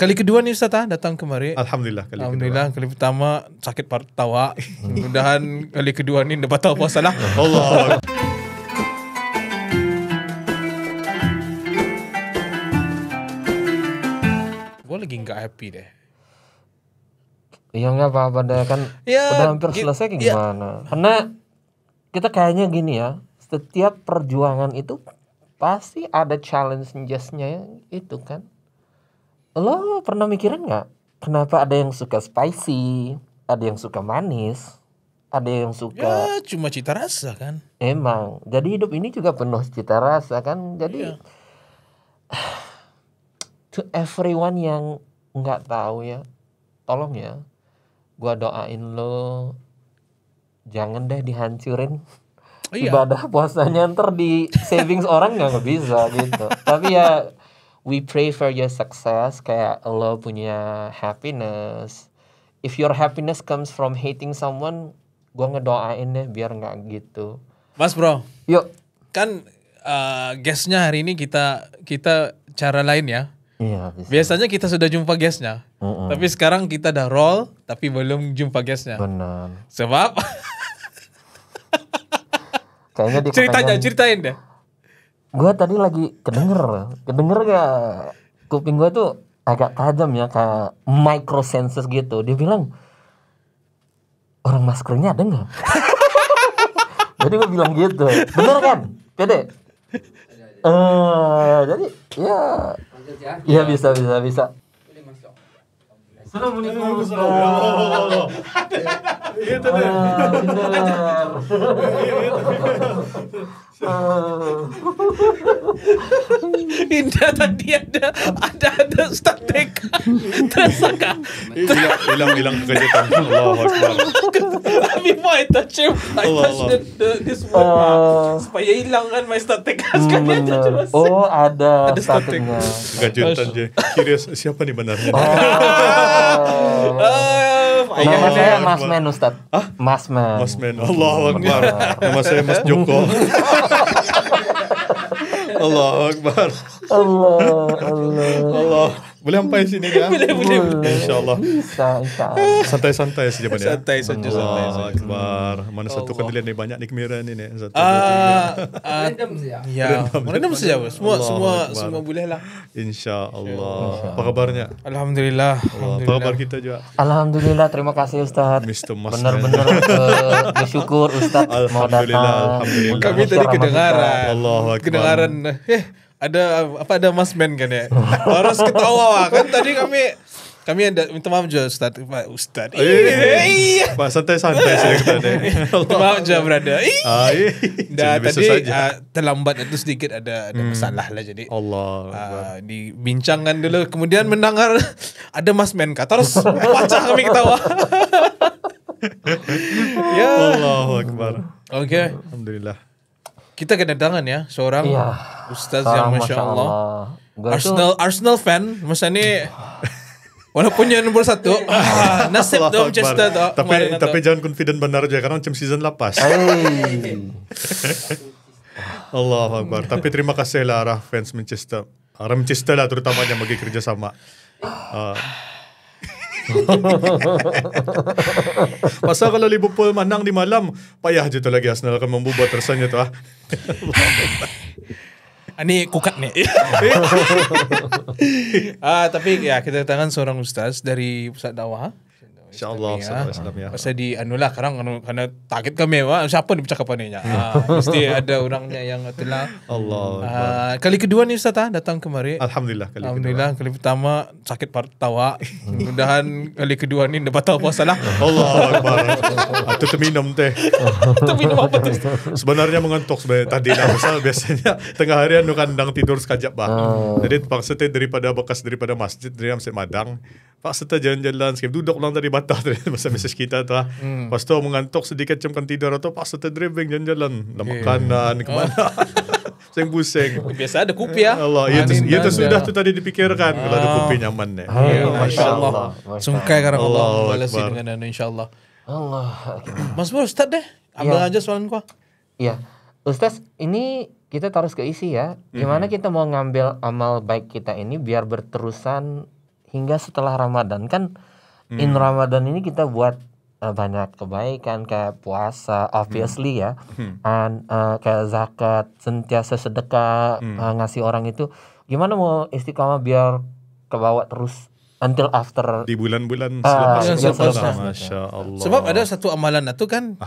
Kali kedua nih Ustaz datang kemari. Alhamdulillah kali pertama sakit tawa. Mudah-mudahan kali kedua ni dapat tahu puasa lah. Allah. Gue lagi nggak happy deh. Ya nggak apa-apa deh kan Ya, udah hampir selesai gimana? Karena kita kayaknya gini ya, setiap perjuangan itu pasti ada challenge-nya itu kan. Lo pernah mikirin nggak kenapa ada yang suka spicy, ada yang suka manis, ada yang suka Ya cuma cita rasa kan. emang. Jadi hidup ini juga penuh cita rasa kan. Jadi to everyone yang nggak tahu ya, tolong ya, gua doain lo jangan deh dihancurin ibadah puasanya, ntar di savings orang nggak bisa gitu. Tapi ya we pray for your success, kayak lo punya happiness. If your happiness comes from hating someone, gua ngedoain deh biar nggak gitu. Mas bro, Yuk. kan guestnya hari ini kita cara lain ya. Iya, bisa. Biasanya kita sudah jumpa guestnya, tapi sekarang kita udah roll tapi belum jumpa guestnya. Benar. Sebab Kayaknya dia ceritain deh. Gue tadi lagi kedenger gak? Kuping gue tuh agak tajam ya, kayak microsenses gitu. Dia bilang, orang maskernya ada nggak? Jadi gue bilang gitu, bener kan? Pede. Jadi ya bisa. Assalamualaikum. Indah tadi ada Ustaz TK. Tersangka. Hilang kegiatan. Allahu Akbar. Before I touch him, I touch this one. Supaya hilang kan my Ustaz TK sekali aja cuma. Oh ada statiknya. Kejutan je. Curious siapa nih benarnya? Nama saya Masmen Ustaz. Masmen. Allahu Akbar. Nama saya Mas Joko. Allahu Akbar. Allah. Boleh sampai sini kan? Boleh. Insyaallah. Bisa. Santai-santai saja Bang. Santai saja. Allahu Akbar. Mana satu kandilian ni banyak ni kamera ni nih. Random saja. Semua boleh lah. Insyaallah. Apa kabarnya? Alhamdulillah. Apa kabar kita juga? Alhamdulillah, terima kasih Ustaz. Mr. Mas. Benar-benar bersyukur Ustaz mau datang. Alhamdulillah. Kami tadi kedengaran. Allahu Akbar. Kedengaran. Ada Mas Men kan ya. Harus ketawa kan tadi kami ada minta maaf je Ustaz. Iya. Pak santai-santai saja kita deh. Maaf je brother. Dah tadi saja. terlambat itu sedikit ada masalah lah jadi. Allah. Dibincangkan dulu kemudian mendengar ada Mas Men kata terus pecah kami ketawa. Ya. Allahu Akbar. Oke. Alhamdulillah. Kita kedatangan ya seorang Ustaz yang Masya Allah. Arsenal fan. Masa ni walaupun yang nomor 1 nasib tu Manchester tu. Tapi jangan confident benar je karena macam season lepas. Allahu Akbar. Tapi terima kasih lah arah fans Manchester. Arah Manchester lah terutamanya bagi kerjasama. Pasal kalau Liverpool menang di malam, payah je tu lagi Arsenal akan membuat tersanya tu Ini kukat nih. Tapi ya kita datangkan seorang ustaz dari pusat dakwah. InsyaAllah ya. Pasal di anulah karena target kami siapa ni percakapan ni mesti ada orangnya yang itulah. Allah. Kali kedua ni Ustaz datang kemari. Alhamdulillah kali pertama sakit tawa. Mudah-mudahan kali kedua ni dapat tahu puasa lah. Allah Akbar. Itu terminum teh. Terminum apa tu? Sebenarnya mengantuk sebenarnya tadi lah. Pasal biasanya tengah harian nu kandang tidur sekejap Jadi paksa teh daripada masjid dari Masjid Madang. Paksa teh jalan-jalan sikit duduk lang tadi Batak masa message kita tu Pas tu mengantuk sedikit macam tidur atau pas tu driving jalan-jalan makanan kemana. Pusing-pusing. Biasa ada kopi ya. Allah, itu sudah tu tadi dipikirkan kalau ada kopi nyaman ni. Masya-Allah. Sungkai karena Allah balasi dengan insya-Allah. Allah. Mas Bro, Ustaz deh. Ambil aja soalan gua. Iya. Ustaz, ini kita terus keisi ya. Gimana kita mau ngambil amal baik kita ini biar berterusan hingga setelah Ramadan kan. In Ramadan ini kita buat banyak kebaikan kayak puasa, obviously ya, kayak zakat, sentiasa sedekah, ngasih orang itu. Gimana mau istiqomah biar kebawa terus until after di bulan-bulan selanjutnya. Masya Allah. Sebab ada satu amalan itu kan,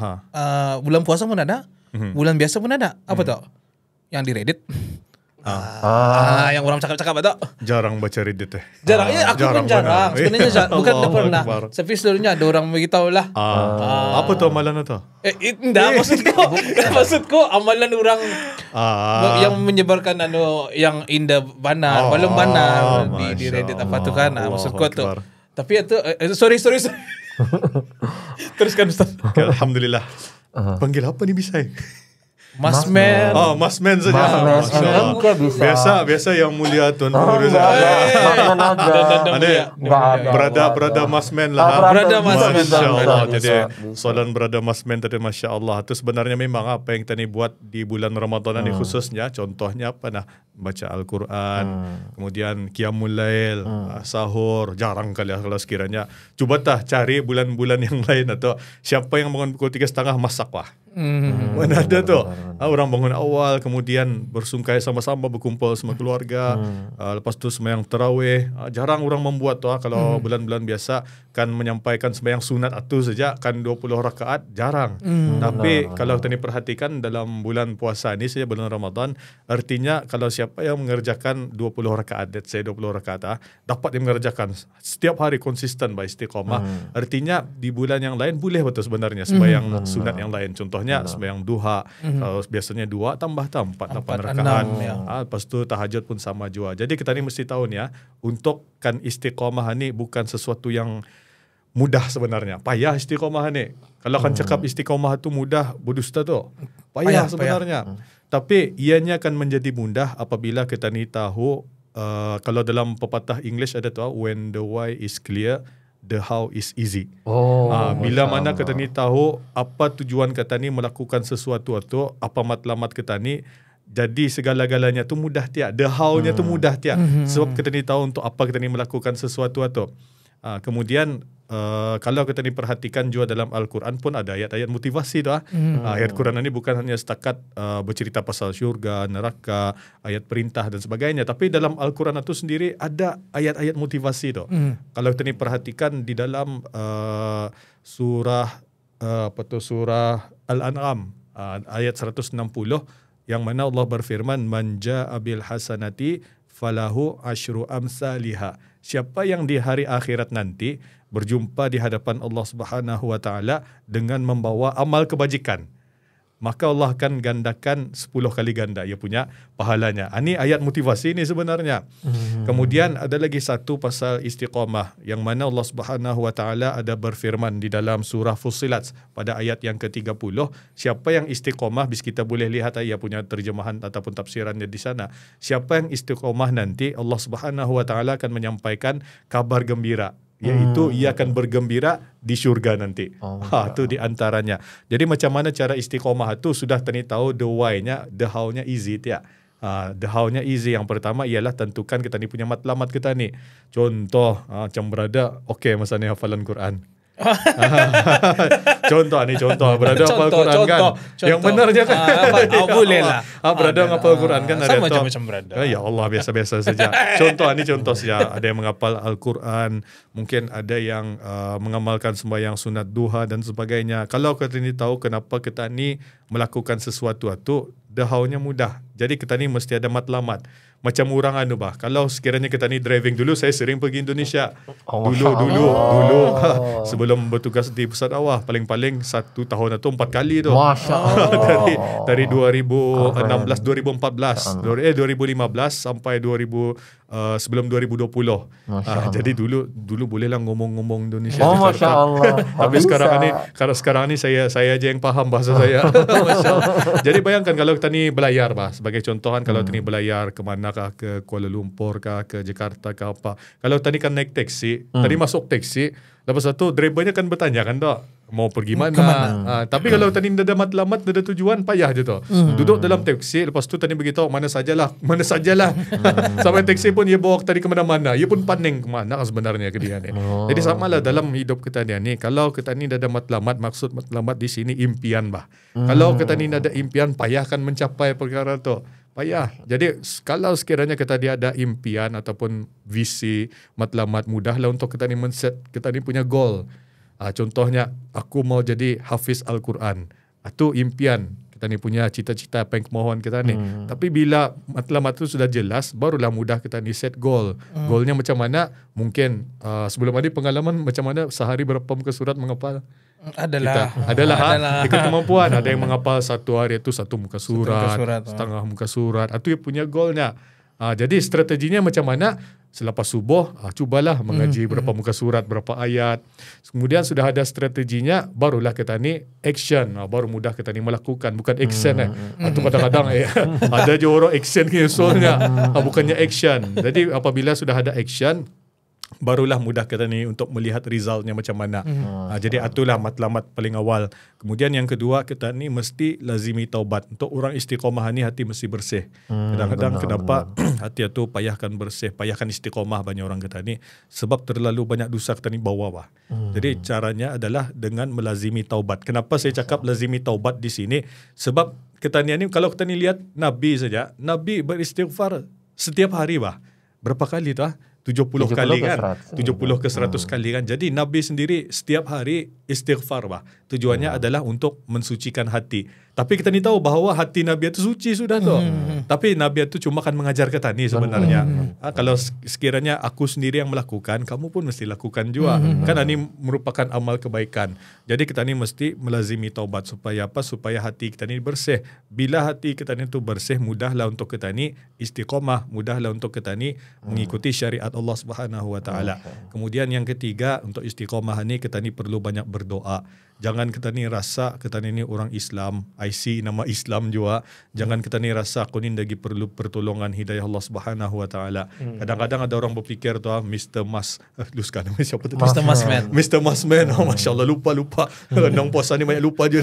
bulan puasa pun ada, bulan biasa pun ada. Apa tuh? Yang di Reddit. Yang orang cakap-cakap ada. Jarang baca Reddit teh. Jarang ya, aku pun jarang. Sebenarnya bukan pernah. Tapi sebenarnya ada orang beritahu lah. Apa tuh amalan itu? Enggak, maksudku amalan orang yang menyebarkan yang indah bana, belum bana di Reddit apa tuh kan? Maksudku tuh. Tapi itu sorry. Teruskan Ustaz. Alhamdulillah. Panggil apa nih bisa? Masmen. Masmen saja. Biasa yang mulia Tuan Guru Masmen aja. Berada Masmen lah. Berada Masmen. Masya Allah. Jadi soalan berada Masmen tadi Masya Allah. Itu sebenarnya memang apa yang kita ni buat di bulan Ramadan ini khususnya. Contohnya apa nah? Baca Al-Quran, kemudian Qiyamul Lail, sahur. Jarang kali kalau sekiranya. Cuba cari bulan-bulan yang lain atau siapa yang bangun pukul 3:30 masak lah. Mana ada tuh orang bangun awal kemudian bersungkai sama-sama berkumpul sama keluarga, lepas tu sembahyang tarawih. Jarang orang membuat tuh kalau bulan-bulan biasa kan menyampaikan sembahyang sunat itu saja kan 20 rakaat jarang. Tapi kalau kita perhatikan dalam bulan puasa ini saja bulan Ramadan, artinya kalau siapa yang mengerjakan 20 rakaat, let's say 20 rakaat dapat yang mengerjakan setiap hari konsisten istiqomah. Artinya di bulan yang lain boleh betul sebenarnya sembahyang sunat yang lain. Contohnya sembahyang duha, kalau biasanya 2 tambah 4 rakaat. Lepas tu tahajud pun sama juga. Jadi kita ni mesti tahu ni untuk kan istiqomah ni bukan sesuatu yang mudah sebenarnya. Payah istiqomah ni. Kalau kan cakap istiqomah tu mudah, berdusta tu. Payah sebenarnya. Tapi ianya akan menjadi mudah apabila kita ni tahu, kalau dalam pepatah English ada tu, when the why is clear, the how is easy. Bila mana kita ni tahu apa tujuan kita ni melakukan sesuatu atau apa matlamat kita ni, jadi segala-galanya tu mudah tiap. The how-nya tu mudah tiap. Sebab kita ni tahu untuk apa kita ni melakukan sesuatu atau. Kemudian kalau kita ni perhatikan juga dalam Al-Quran pun ada ayat-ayat motivasi tu. Ayat Quran ini bukan hanya setakat bercerita pasal syurga, neraka, ayat perintah dan sebagainya. Tapi dalam Al-Quran itu sendiri ada ayat-ayat motivasi tu. Kalau kita ni perhatikan di dalam surah Al-An'am ayat 160 yang mana Allah berfirman, man ja'a bil hasanati falahu asyru amsalihha. Siapa yang di hari akhirat nanti berjumpa di hadapan Allah Subhanahu wa taala dengan membawa amal kebajikan, maka Allah akan gandakan 10 kali ganda ia punya pahalanya. Ini ayat motivasi ni sebenarnya. Kemudian ada lagi satu pasal istiqamah yang mana Allah Subhanahu wa taala ada berfirman di dalam surah Fussilat pada ayat yang ke-30, siapa yang istiqamah, bis kita boleh lihat ia punya terjemahan ataupun tafsirannya di sana. Siapa yang istiqamah nanti Allah Subhanahu wa taala akan menyampaikan kabar gembira, iaitu ia akan bergembira di syurga nanti. Itu di antaranya. Jadi macam mana cara istiqomah itu sudah tadi tahu the why-nya, the how-nya easy tiap. The how-nya easy. Yang pertama ialah tentukan kita ni punya matlamat kita ni. Contoh macam berada masa ni hafalan Quran. contoh berada hafal Quran kan. Yang benarnya kan boleh lah. Berada hafal Quran kan ada macam berada. Ya Allah, biasa-biasa saja. Contoh saja. Ada yang menghafal Al-Quran, mungkin ada yang mengamalkan sembahyang sunat duha dan sebagainya. Kalau kita ni tahu kenapa kita ni melakukan sesuatu itu, the how-nya mudah. Jadi kita ni mesti ada matlamat. Macam orang kalau sekiranya kita ni driving dulu, saya sering pergi Indonesia. Dulu sebelum bertugas di Pusat Awah, paling-paling 1 tahun atau 4 kali tu. dari 2016, 2015 sampai sebelum 2020. Jadi dulu bolehlah ngomong-ngomong Indonesia. Masya Allah. Tapi sekarang ni saya aja yang faham bahasa saya. Jadi bayangkan kalau kita ni belayar sebagai contohan, kalau kita ni belayar ke mana kah, ke Kuala Lumpur kah, ke Jakarta kah apa. Kalau tadi kan naik taksi, tadi masuk taksi, lepas itu drivernya kan bertanya kan tak, mau pergi mana. Tapi kalau tadi ada matlamat, ada tujuan, payah je tu. Duduk dalam taksi, lepas tu tadi beritahu mana sajalah. Sampai taksi pun dia bawa tadi ke mana-mana. Dia pun paning ke mana sebenarnya ke dia ni. Jadi samalah dalam hidup kita ni. Kalau kita ni ada matlamat, maksud matlamat di sini impian bah. Kalau kita ni ada impian, payah kan mencapai perkara tu. Payah. Jadi kalau sekiranya kita dia ada impian ataupun visi, matlamat, mudahlah untuk kita ni men-set kita ni punya goal. Contohnya aku mau jadi hafiz Al-Quran. Itu impian. Kita ni punya cita-cita apa yang kemohon kita ni. Tapi bila matlamat itu sudah jelas, barulah mudah kita ni set goal. Goalnya macam mana? Mungkin sebelum ada pengalaman macam mana sehari berapa muka surat menghafal? Adalah ikut kemampuan. Ada yang menghafal satu hari itu satu muka surat, setengah muka surat. Itu yang punya goalnya. Jadi strateginya macam mana? Selepas subuh, cubalah mengaji berapa muka surat, berapa ayat. Kemudian sudah ada strateginya, barulah kita ni action. Baru mudah kita ni melakukan, bukan action. Atau kadang-kadang ada je orang action soalnya, bukannya action. Jadi apabila sudah ada action, barulah mudah kita ni untuk melihat resultnya macam mana. Jadi itulah matlamat paling awal. Kemudian yang kedua, kita ni mesti lazimi taubat. Untuk orang istiqomah ni hati mesti bersih. Kadang-kadang kenapa hati itu payahkan bersih, payahkan istiqomah banyak orang kita ni, sebab terlalu banyak dosa kita ni bawa. Jadi caranya adalah dengan melazimi taubat. Kenapa saya cakap lazimi taubat di sini? Sebab kita ni kalau kita ni lihat Nabi saja, Nabi beristighfar setiap hari berapa kali tu 70 kali kan, 70 ke 100 kali kan. Jadi Nabi sendiri setiap hari istighfar tujuannya adalah untuk mensucikan hati. Tapi kita ni tahu bahawa hati Nabi itu suci sudah tu. Tapi Nabi itu cuma kan mengajar kita ni sebenarnya. Kalau sekiranya aku sendiri yang melakukan, kamu pun mesti lakukan juga. Kan ini merupakan amal kebaikan. Jadi kita ni mesti melazimi taubat supaya apa? Supaya hati kita ni bersih. Bila hati kita ni tu bersih, mudahlah untuk kita ni istiqomah, mudahlah untuk kita ni mengikuti syariat Allah Subhanahu wa taala. Kemudian yang ketiga, untuk istiqomah ni kita ni perlu banyak berdoa. Jangan kita ni rasa kita ni orang Islam, IC nama Islam juga. Jangan kita ni rasa aku ni lagi perlu pertolongan hidayah Allah Subhanahu wa taala. Kadang-kadang ada orang berfikir tu Mr. Mas, luska nama siapa tu? Mr. Masman. Mr. Masman. Masya-Allah lupa. Nang puasa ni banyak lupa je.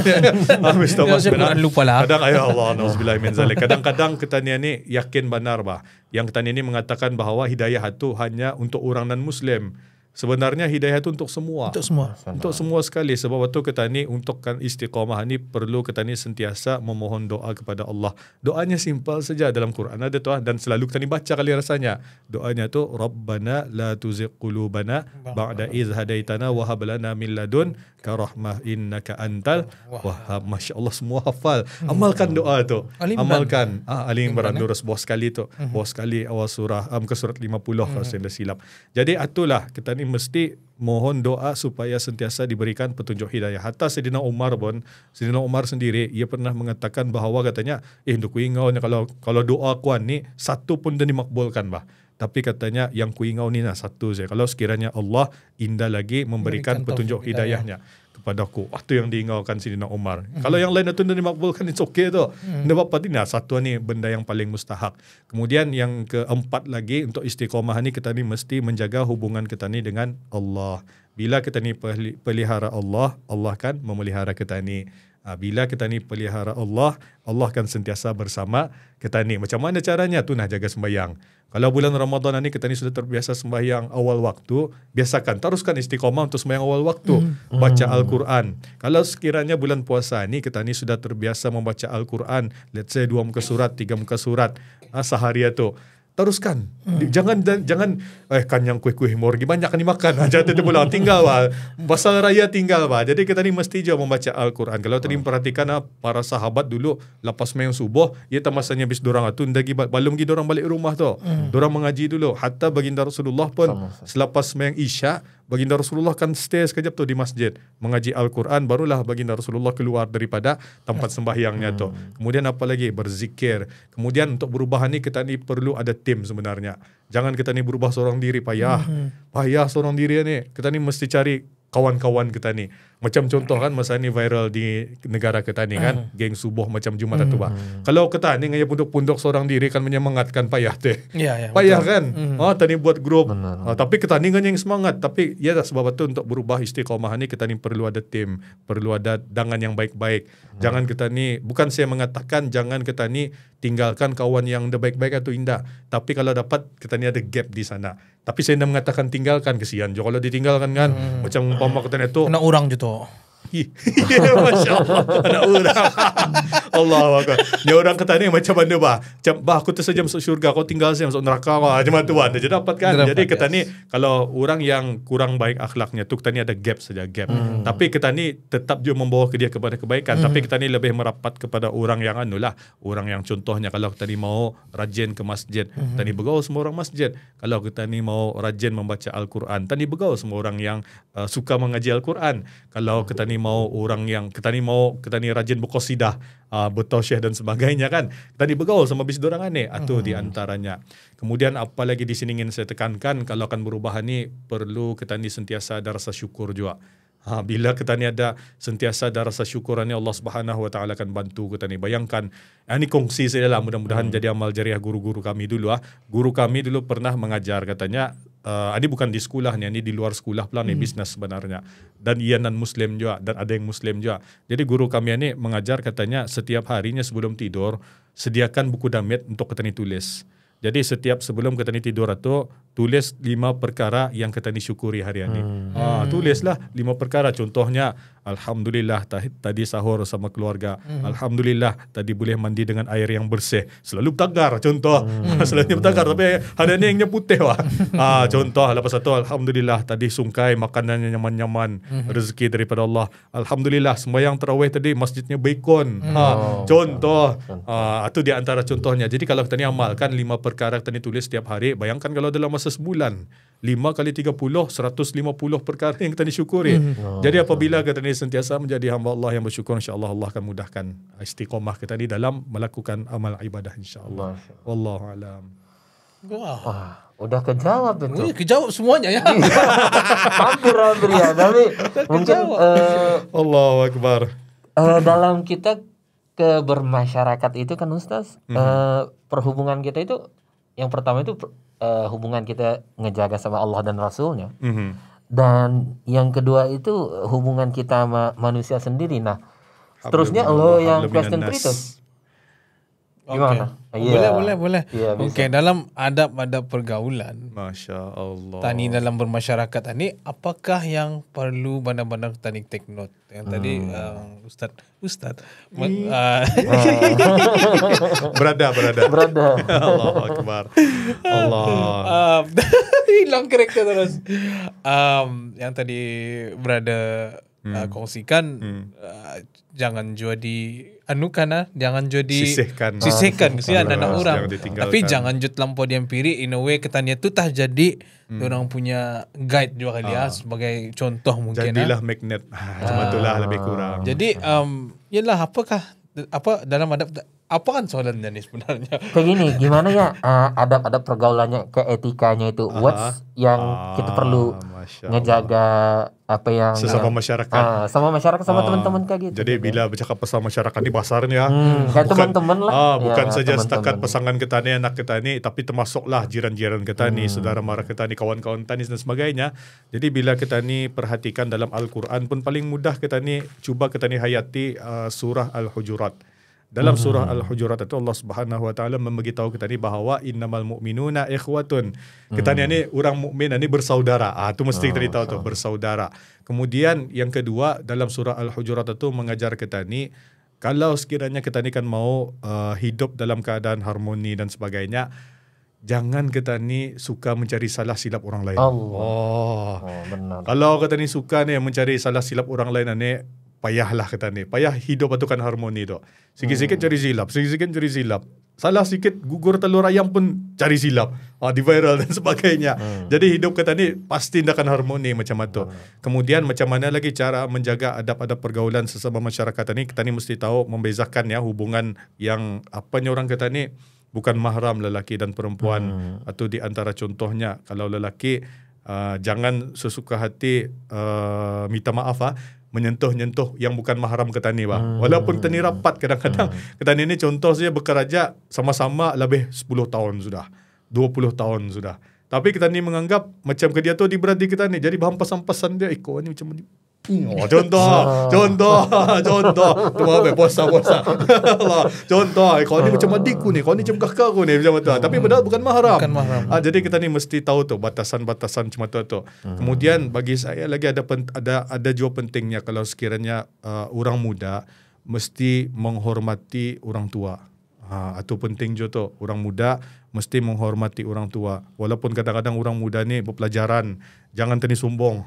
Mr. Masman. Lupa lah. Kadang ya Allah, nauzubillah min zalik. Kadang-kadang kita ni yakin benar yang kita ni mengatakan bahawa hidayah itu hanya untuk orang non-Muslim. Sebenarnya hidayah itu untuk semua. Untuk semua sekali. Sebab waktu kita ni untuk istiqamah ni perlu kita ni sentiasa memohon doa kepada Allah. Doanya simpel saja dalam Quran ada tu dan selalu kita ni baca kali rasanya. Doanya tu Rabbana la tuzigh qulubana ba'da idh hadaitana wa hab lana min ladunka rahmah innaka antal wahhab. Masya-Allah semua hafal. Amalkan doa tu. Amalkan. Ali Imran sebuah sekali tu. Sebuah sekali awal surah ke surat 50 kalau saya dah silap. Jadi itulah kita ni mesti mohon doa supaya sentiasa diberikan petunjuk hidayah. Hatta Sayyidina Umar sendiri ia pernah mengatakan bahawa katanya nduk kuingau ni kalau doa kuan ni satu pun dah dimakbulkan Tapi katanya yang kuingau ni satu saja. Kalau sekiranya Allah indah lagi memberikan petunjuk hidayahnya kepadaku. Itu yang diingaukan Sayyidina Umar. Kalau yang lain itu dimakbulkan, it's okay tu. Dapat ini satu ni benda yang paling mustahak. Kemudian yang keempat lagi untuk istiqomah ni kita ni mesti menjaga hubungan kita ni dengan Allah. Bila kita ni pelihara Allah, Allah kan memelihara kita ni. Bila kita ni pelihara Allah, Allah akan sentiasa bersama kita ni. Macam mana caranya? Tu nak jaga sembahyang. Kalau bulan Ramadan ni kita ni sudah terbiasa sembahyang awal waktu, biasakan teruskan istiqamah untuk sembahyang awal waktu, baca Al-Quran. Kalau sekiranya bulan puasa ni kita ni sudah terbiasa membaca Al-Quran, let's say 2 muka surat, 3 muka surat sehari itu. Teruskan. Jangan kan yang kuih-kuih mau pergi banyak kan dimakan. Jangan tu pulang tinggal Pasal raya tinggal Jadi kita ni mesti je membaca Al-Quran. Kalau tadi perhatikan para sahabat dulu lepas sembahyang subuh, ia masanya habis dorang tu belum lagi dorang balik rumah tu. Dorang mengaji dulu. Hatta baginda Rasulullah pun selepas sembahyang Isya, baginda Rasulullah kan stay sekejap tu di masjid mengaji Al-Quran, barulah baginda Rasulullah keluar daripada tempat sembahyangnya tu. Kemudian apa lagi? Berzikir. Kemudian untuk berubah ni kita ni perlu ada tim sebenarnya. Jangan kita ni berubah seorang diri, payah seorang diri ni. Kita ni mesti cari kawan-kawan kita ni. Macam contoh kan masa ni viral di negara kita ni kan, geng subuh macam Jumat tu bah. Kalau kita ni ngaya punduk-punduk seorang diri kan menyemangatkan payah teh. Payah betul. Kan. Tadi buat grup. Tapi kita ni kan yang semangat, tapi ya sebab itu untuk berubah istiqomah ni kita ni perlu ada tim, perlu ada dangan yang baik-baik. Jangan kita ni, bukan saya mengatakan jangan kita ni tinggalkan kawan yang dah baik-baik atau indah. Tapi kalau dapat kita ni ada gap di sana. Tapi saya nak mengatakan tinggalkan, kesian jo kalau ditinggalkan kan. Macam umpama kita ni tu kena orang je tu. Masya Allah, anak orang. Allah Akbar. Ni orang kata ni macam mana bah? Macam bah aku tersaja masuk syurga, kau tinggal saya masuk neraka bah. Macam tu bah. Dia dapat kan. Jadi kita ni kalau orang yang kurang baik akhlaknya tu kita ni ada gap saja, gap. Tapi kita ni tetap juga membawa ke dia kepada kebaikan. Tapi kita ni lebih merapat kepada orang yang anulah, orang yang contohnya kalau kita ni mau rajin ke masjid, kita ni bergaul semua orang masjid. Kalau kita ni mau rajin membaca Al-Quran, kita ni bergaul semua orang yang suka mengaji Al-Quran. Kalau kita ni mau orang yang kita ni rajin berqasidah, bertausyih dan sebagainya kan. Kita ni bergaul sama bis dorang ni. Itu di antaranya. Kemudian apa lagi di sini ingin saya tekankan, kalau akan berubah ni perlu kita ni sentiasa ada rasa syukur juga. Bila kita ni ada sentiasa ada rasa syukur ni, Allah Subhanahu Wa Taala akan bantu kita ni. Bayangkan, ini kongsi saya lah, mudah-mudahan jadi amal jariah guru-guru kami dulu. Guru kami dulu pernah mengajar katanya, ini bukan di sekolah ni, ini di luar sekolah pula ni, bisnes sebenarnya. Dan ia non-Muslim juga, dan ada yang Muslim juga. Jadi guru kami ni mengajar katanya, setiap harinya sebelum tidur, sediakan buku damit untuk kita ni tulis. Jadi setiap sebelum kita ni tidur itu, tulis 5 perkara yang kita ni syukuri hari ini. Tulislah 5 perkara. Contohnya, Alhamdulillah tadi sahur sama keluarga. Alhamdulillah tadi boleh mandi dengan air yang bersih. Selalu bertagar contoh. Selalu bertagar tapi ada ni yang putih wah. Contoh lepas itu, Alhamdulillah tadi sungkai makanan yang nyaman-nyaman, rezeki daripada Allah. Alhamdulillah sembahyang tarawih tadi masjidnya baikon. Contoh. Itu di antara contohnya. Jadi kalau kita ni amalkan 5 perkara kita ni tulis setiap hari, bayangkan kalau dalam masa sebulan 5 kali 30, 150 perkara yang kita ni syukuri. Jadi apabila kita ni sentiasa menjadi hamba Allah yang bersyukur, insya-Allah Allah akan mudahkan istiqamah kita ni dalam melakukan amal ibadah, insya-Allah. Wallahu alam. Wah, udah kejawab itu. Kejawab semuanya ya. Hampir ya, tapi mungkin Allahu Akbar. Dalam kita bermasyarakat itu kan Ustaz, perhubungan kita itu yang pertama itu hubungan kita ngejaga sama Allah dan Rasulnya. Dan yang kedua itu hubungan kita sama manusia sendiri. Nah, seterusnya lo yang question 3 itu gimana? Boleh. Ya, Okey, dalam adab-adab pergaulan, Masya Allah, tani dalam bermasyarakat ini, apakah yang perlu benar-benar tani take note? Yang tadi Ustaz berada Allahu Akbar. Allah hilang karakter terus. Yang tadi berada kongsikan, jangan jadi jangan jadi sisihkan kesian anak orang. Tapi jangan jut lampau diampiri, in a way ketanya tu tah jadi orang punya guide juga kali sebagai contoh mungkin. Jadilah magnet. Macam itulah lebih kurang. Jadi yalah, apa dalam adab, apa kan soalannya ni sebenarnya? Kayak gini, gimana ya adab-adab pergaulannya, keetikanya itu, what's yang kita perlu ngejaga apa yang sesama masyarakat, sama masyarakat, sama teman-teman kayak gitu. Jadi bila bercakap pasal masyarakat di basarnya, kayak teman-teman lah. Bukan ya, saja teman-teman. setakat pasangan kita ni, anak kita ni, tapi termasuklah jiran-jiran kita ni, saudara mara kita ni, kawan-kawan kita ni dan sebagainya. Jadi bila kita ni perhatikan dalam Al-Quran pun paling mudah kita ni cuba kita ni hayati surah Al-Hujurat. Dalam surah Al-Hujurat itu Allah Subhanahu Wa Taala memberitahu kita ni bahawa innamal mu'minuna ikhwatun. Kita ni orang mukmin ni bersaudara. Itu mesti kita tahu tu, bersaudara. Kemudian yang kedua dalam surah Al-Hujurat itu mengajar kita ni, kalau sekiranya kita ni kan mau hidup dalam keadaan harmoni dan sebagainya, jangan kita ni suka mencari salah silap orang lain. Benar. Kalau kita ni suka ni mencari salah silap orang lain ni, payahlah kita ni. Payah hidup itu kan harmoni tu. Sikit-sikit cari silap, sikit-sikit cari silap. Salah sikit gugur telur ayam pun cari silap. Di viral dan sebagainya. Jadi hidup kita ni pasti tidak akan harmoni macam itu. Kemudian macam mana lagi cara menjaga adab-adab pergaulan sesama masyarakat ni? Kita ni mesti tahu membezakan ya hubungan yang apanya orang kita ni bukan mahram lelaki dan perempuan. Atau di antara contohnya kalau lelaki jangan sesuka hati minta maaf menyentuh-nyentuh yang bukan mahram ketani walaupun ketani rapat kadang-kadang ketani ini contoh saja bekerja sama-sama lebih 10 tahun sudah 20 tahun sudah tapi ketani menganggap macam ke dia tu diberadi ketani jadi hampas-hampasan dia kau ni macam contoh cuma puasa contoh kau ni macam adikku ni kau ni macam kakakku ni macam tu tapi padahal bukan mahram. Jadi kita ni mesti tahu tu batasan-batasan macam tu. Kemudian bagi saya lagi ada juga pentingnya kalau sekiranya orang muda mesti menghormati orang tua. Itu penting juga tu. Orang muda mesti menghormati orang tua. Walaupun kadang-kadang orang muda ni berpelajaran, jangan tani sombong.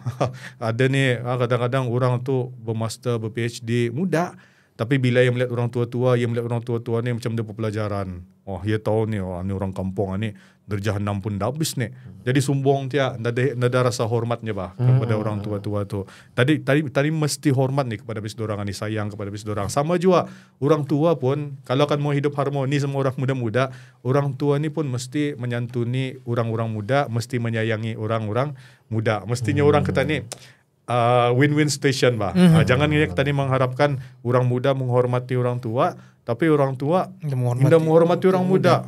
Ada ni kadang-kadang orang tu bermaster, ber-PhD, muda. Tapi bila dia melihat orang tua-tua, dia melihat orang tua-tua ni macam dia berpelajaran. Dia tahu ni, ni orang kampung ni, derjah 6 pun dah habis ni. Jadi sombong dia, nada rasa hormatnya kepada orang tua-tua tu. Tadi mesti hormat ni kepada bis dorang ni, sayang kepada bis dorang. Sama juga orang tua pun kalau kan mau hidup harmoni sama orang muda-muda, orang tua ni pun mesti menyantuni orang-orang muda, mesti menyayangi orang-orang muda. Mestinya orang kata ni win-win situation jangan kita ni mengharapkan orang muda menghormati orang tua, tapi orang tua tidak menghormati orang muda.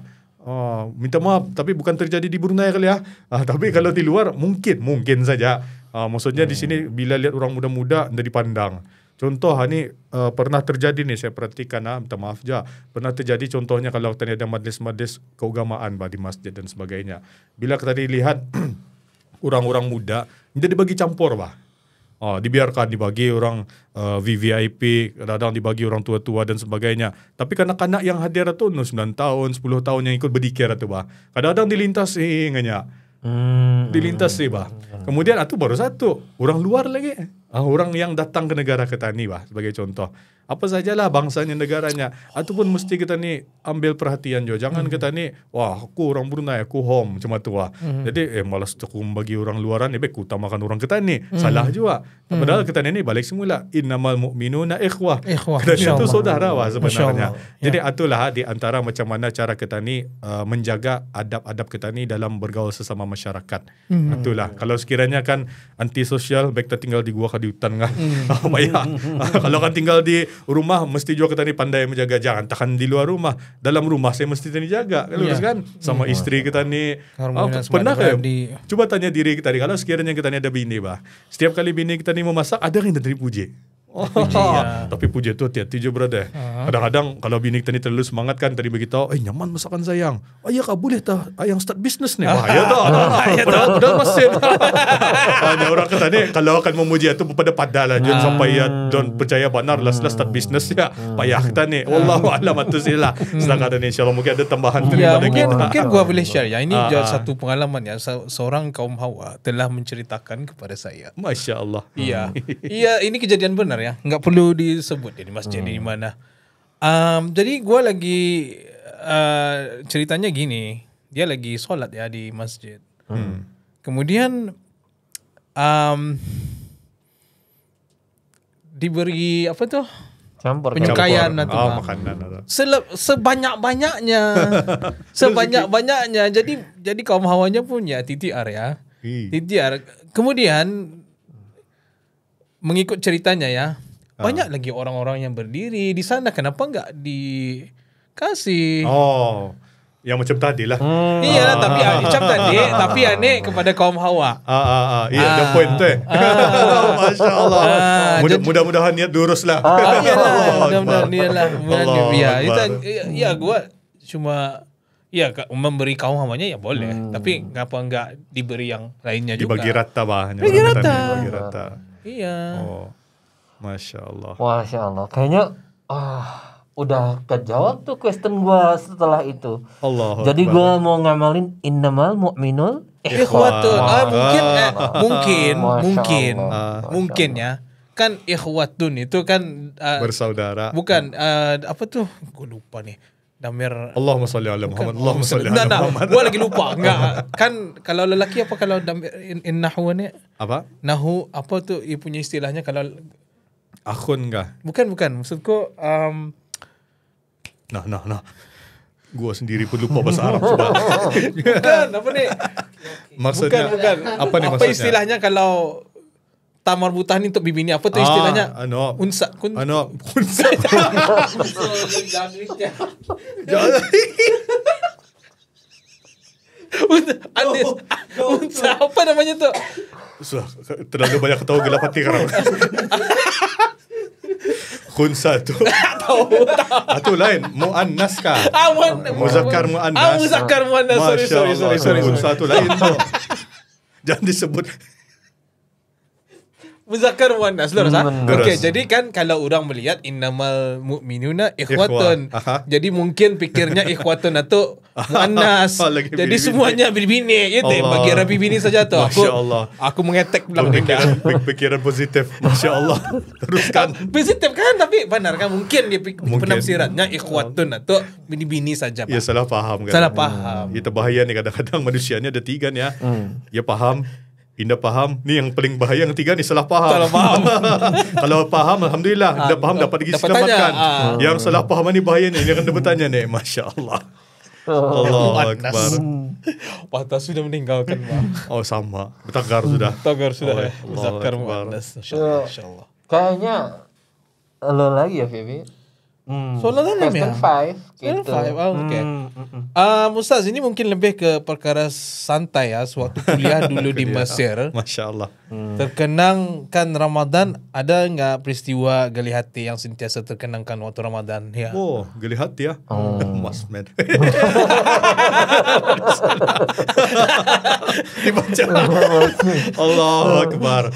Minta maaf, tapi bukan terjadi di Brunei kali tapi kalau di luar mungkin saja. Maksudnya di sini bila lihat orang muda-muda tidak dipandang. Contoh ni pernah terjadi ni saya perhatikan minta maaf pernah terjadi contohnya kalau tadi ada majlis-majlis keagamaan di masjid dan sebagainya. Bila kita dilihat orang-orang muda tidak dibagi campur dibiarkan dibagi orang VVIP, kadang-kadang dibagi orang tua-tua dan sebagainya. Tapi kanak-kanak yang hadir tu 9 tahun, 10 tahun yang ikut berdikir tu kadang-kadang dilintas dilintas Kemudian itu baru satu, orang luar lagi. Orang yang datang ke negara kita ni sebagai contoh. Apa sajalah bangsanya, negaranya. Itu pun mesti kita ni ambil perhatian juga. Jangan kita ni, aku orang Brunei, aku home macam tu Jadi malas aku bagi orang luaran ni, baik utamakan orang kita ni. Salah juga. Padahal kita ni balik semula. Innamal mu'minuna ikhwah. Kita itu saudara sebenarnya. Jadi itulah di antara macam mana cara kita ni menjaga adab-adab kita ni dalam bergaul sesama masyarakat. Itulah. Kalau sekiranya kan antisosial, baik kita tinggal di gua di hutan kalau kan tinggal di rumah mesti juga kita ni pandai menjaga, jangan tahan di luar rumah, dalam rumah saya mesti ni jaga kan sama istri kita ni. Pernah coba tanya diri kita ni, kalau sekiranya kita ni ada bini setiap kali bini kita ni memasak ada yang dari puji. Tapi puji tu hati-hati je brother. Kadang-kadang kalau bini kita ni terlalu semangat kan, tadi beritahu nyaman masakan sayang, ayah kah boleh tak ayang start bisnes ni bahaya tak padahal masih hanya orang kata ni kalau akan memuji itu pada lah jangan sampai don't percaya benar lah start bisnes payah kita ni wallahu alam itu sila. Sedangkan ni insyaAllah mungkin ada tambahan daripada kita. Mungkin gua boleh share ini satu pengalaman seorang kaum Hawa telah menceritakan kepada saya. Masya Allah. Iya ini kejadian benar nggak perlu disebut di masjid di mana. Jadi gue lagi ceritanya gini, dia lagi solat di masjid. Kemudian diberi apa tuh? Penyukaian makanan sebanyak-banyaknya. Jadi kaum Hawanya punya TTR TTR. Kemudian mengikut ceritanya banyak lagi orang-orang yang berdiri di sana, kenapa enggak dikasih? Yang macam tadi lah. Iya, tapi macam tadi, tapi aneh kepada kaum Hawa. Iya, ada point tu. Masya Allah. Mudah-mudahan niat lurus lah. Mudah-mudahan niat lah. Ya, gua cuma memberi kaum Hawanya ya boleh, tapi ngapa enggak diberi yang lainnya juga? Dibagi rata Bagi rata. Iya. Masya Allah. Masya Allah. Kayaknya udah kejawab tuh question gua setelah itu. Jadi gua mau ngamalin innamal mu'minul ikhwatun. Mungkin ya. Kan ikhwatun itu kan bersaudara. Bukan apa tuh? Gua lupa nih. Damir Allahumma salli ala Muhammad. Allahumma salli ala Muhammad. Gua lagi lupa. Enggak. Kan kalau lelaki apa kalau damir nahwu ni? Apa? Nahu apa tuh ia punya istilahnya kalau akhun enggak? Bukan. Maksudku Nah. Gua sendiri pun lupa bahasa Arab sudah. Bukan, apa nih? Maksudnya Bukan. Apa nih Apa maksudnya? istilahnya kalau tamar butah ni untuk bibi ni? Apa tu istilahnya? Unsa. Unsa. Unsa. Apa namanya tu? Sudah terlalu banyak ketawa gelap hati sekarang. Khunsa tu. Itu lain. Muannas kah? Muzakkar muannas. Muzakkar muannas. Sorry. Khunsa tu lain tu. Jangan disebut. Muzakkar muannas lurus ah. Lurus. Okey, jadi kan kalau orang melihat innamal mu'minuna ikhwatun. Aha. Jadi mungkin pikirnya ikhwatun atau muannas. Lagi Jadi bini-bini. semuanya bini-bini. Ya Allah. bagi Rabi bini saja tu. Masya Allah. Aku mengetek pulang benda. Pikiran positif. Masya Allah. Teruskan. Positif kan, tapi benar kan mungkin dia Mungkin. penafsirannya ikhwatun atau bini-bini saja. Ya salah faham kan. Salah faham. Itu bahaya nih kadang-kadang manusianya ada tiga nih ya. Ya paham, Indah paham. Ni yang paling bahaya yang tiga ni salah faham. Salah faham. Kalau faham alhamdulillah, Indah faham dapat dapat diselamatkan. tanya. Yang salah faham ni bahaya ni. Dia akan bertanya ni. Masya Allah. Allah Akbar. Patah sudah meninggalkan bang. Oh sama. Bertengkar sudah. Tagar sudah. Allah Muzakkar Akbar. muannas. Insyaallah. Kayaknya lo lagi ya, Vivi. Soalnya kan Question ya. 5 gitu. Oke. Ustaz, ini mungkin lebih ke perkara santai ya. Sewaktu kuliah dulu di Mesir, Masya Allah. terkenang kan Ramadan, ada nggak peristiwa gali hati yang sentiasa terkenangkan waktu Ramadan? Ya. Oh, geli hati ya. Mas man. Dibaca. Allahu Akbar.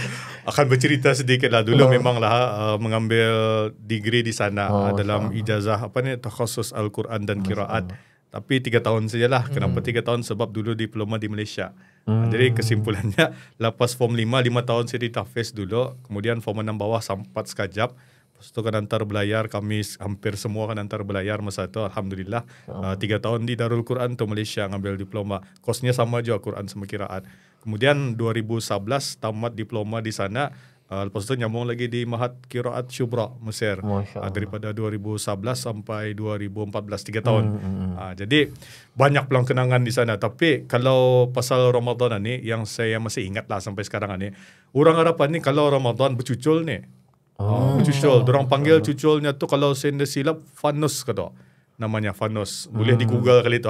Akan bercerita sedikit lah. Dulu memanglah mengambil degree di sana dalam ijazah apa ni, takhasus Al-Quran dan Qiraat. Tapi 3 tahun sajalah. Kenapa 3 tahun? Sebab dulu diploma di Malaysia. Jadi kesimpulannya, lepas form 5 tahun saya di Tahfiz dulu. Kemudian form 6 bawah sampat sekajap. Lepas tu kan hantar belayar. Kami hampir semua kan hantar belayar masa tu. Alhamdulillah. 3 tahun di Darul Quran tu Malaysia ngambil diploma. Kosnya sama juga, Quran sama Qiraat. Kemudian 2011 tamat diploma di sana. Lepas tu nyambung lagi di Mahat Qiraat Syubra Mesir. Daripada 2011 sampai 2014, 3 tahun. Jadi banyak pelang kenangan di sana. Tapi kalau pasal Ramadan ni yang saya masih ingat lah sampai sekarang ni, orang Harapan ni kalau Ramadan bercucul ni. Bercucul. Dorang panggil cuculnya tu kalau saya tidak silap Fanus kata. Namanya Fanus. Boleh di Google kali tu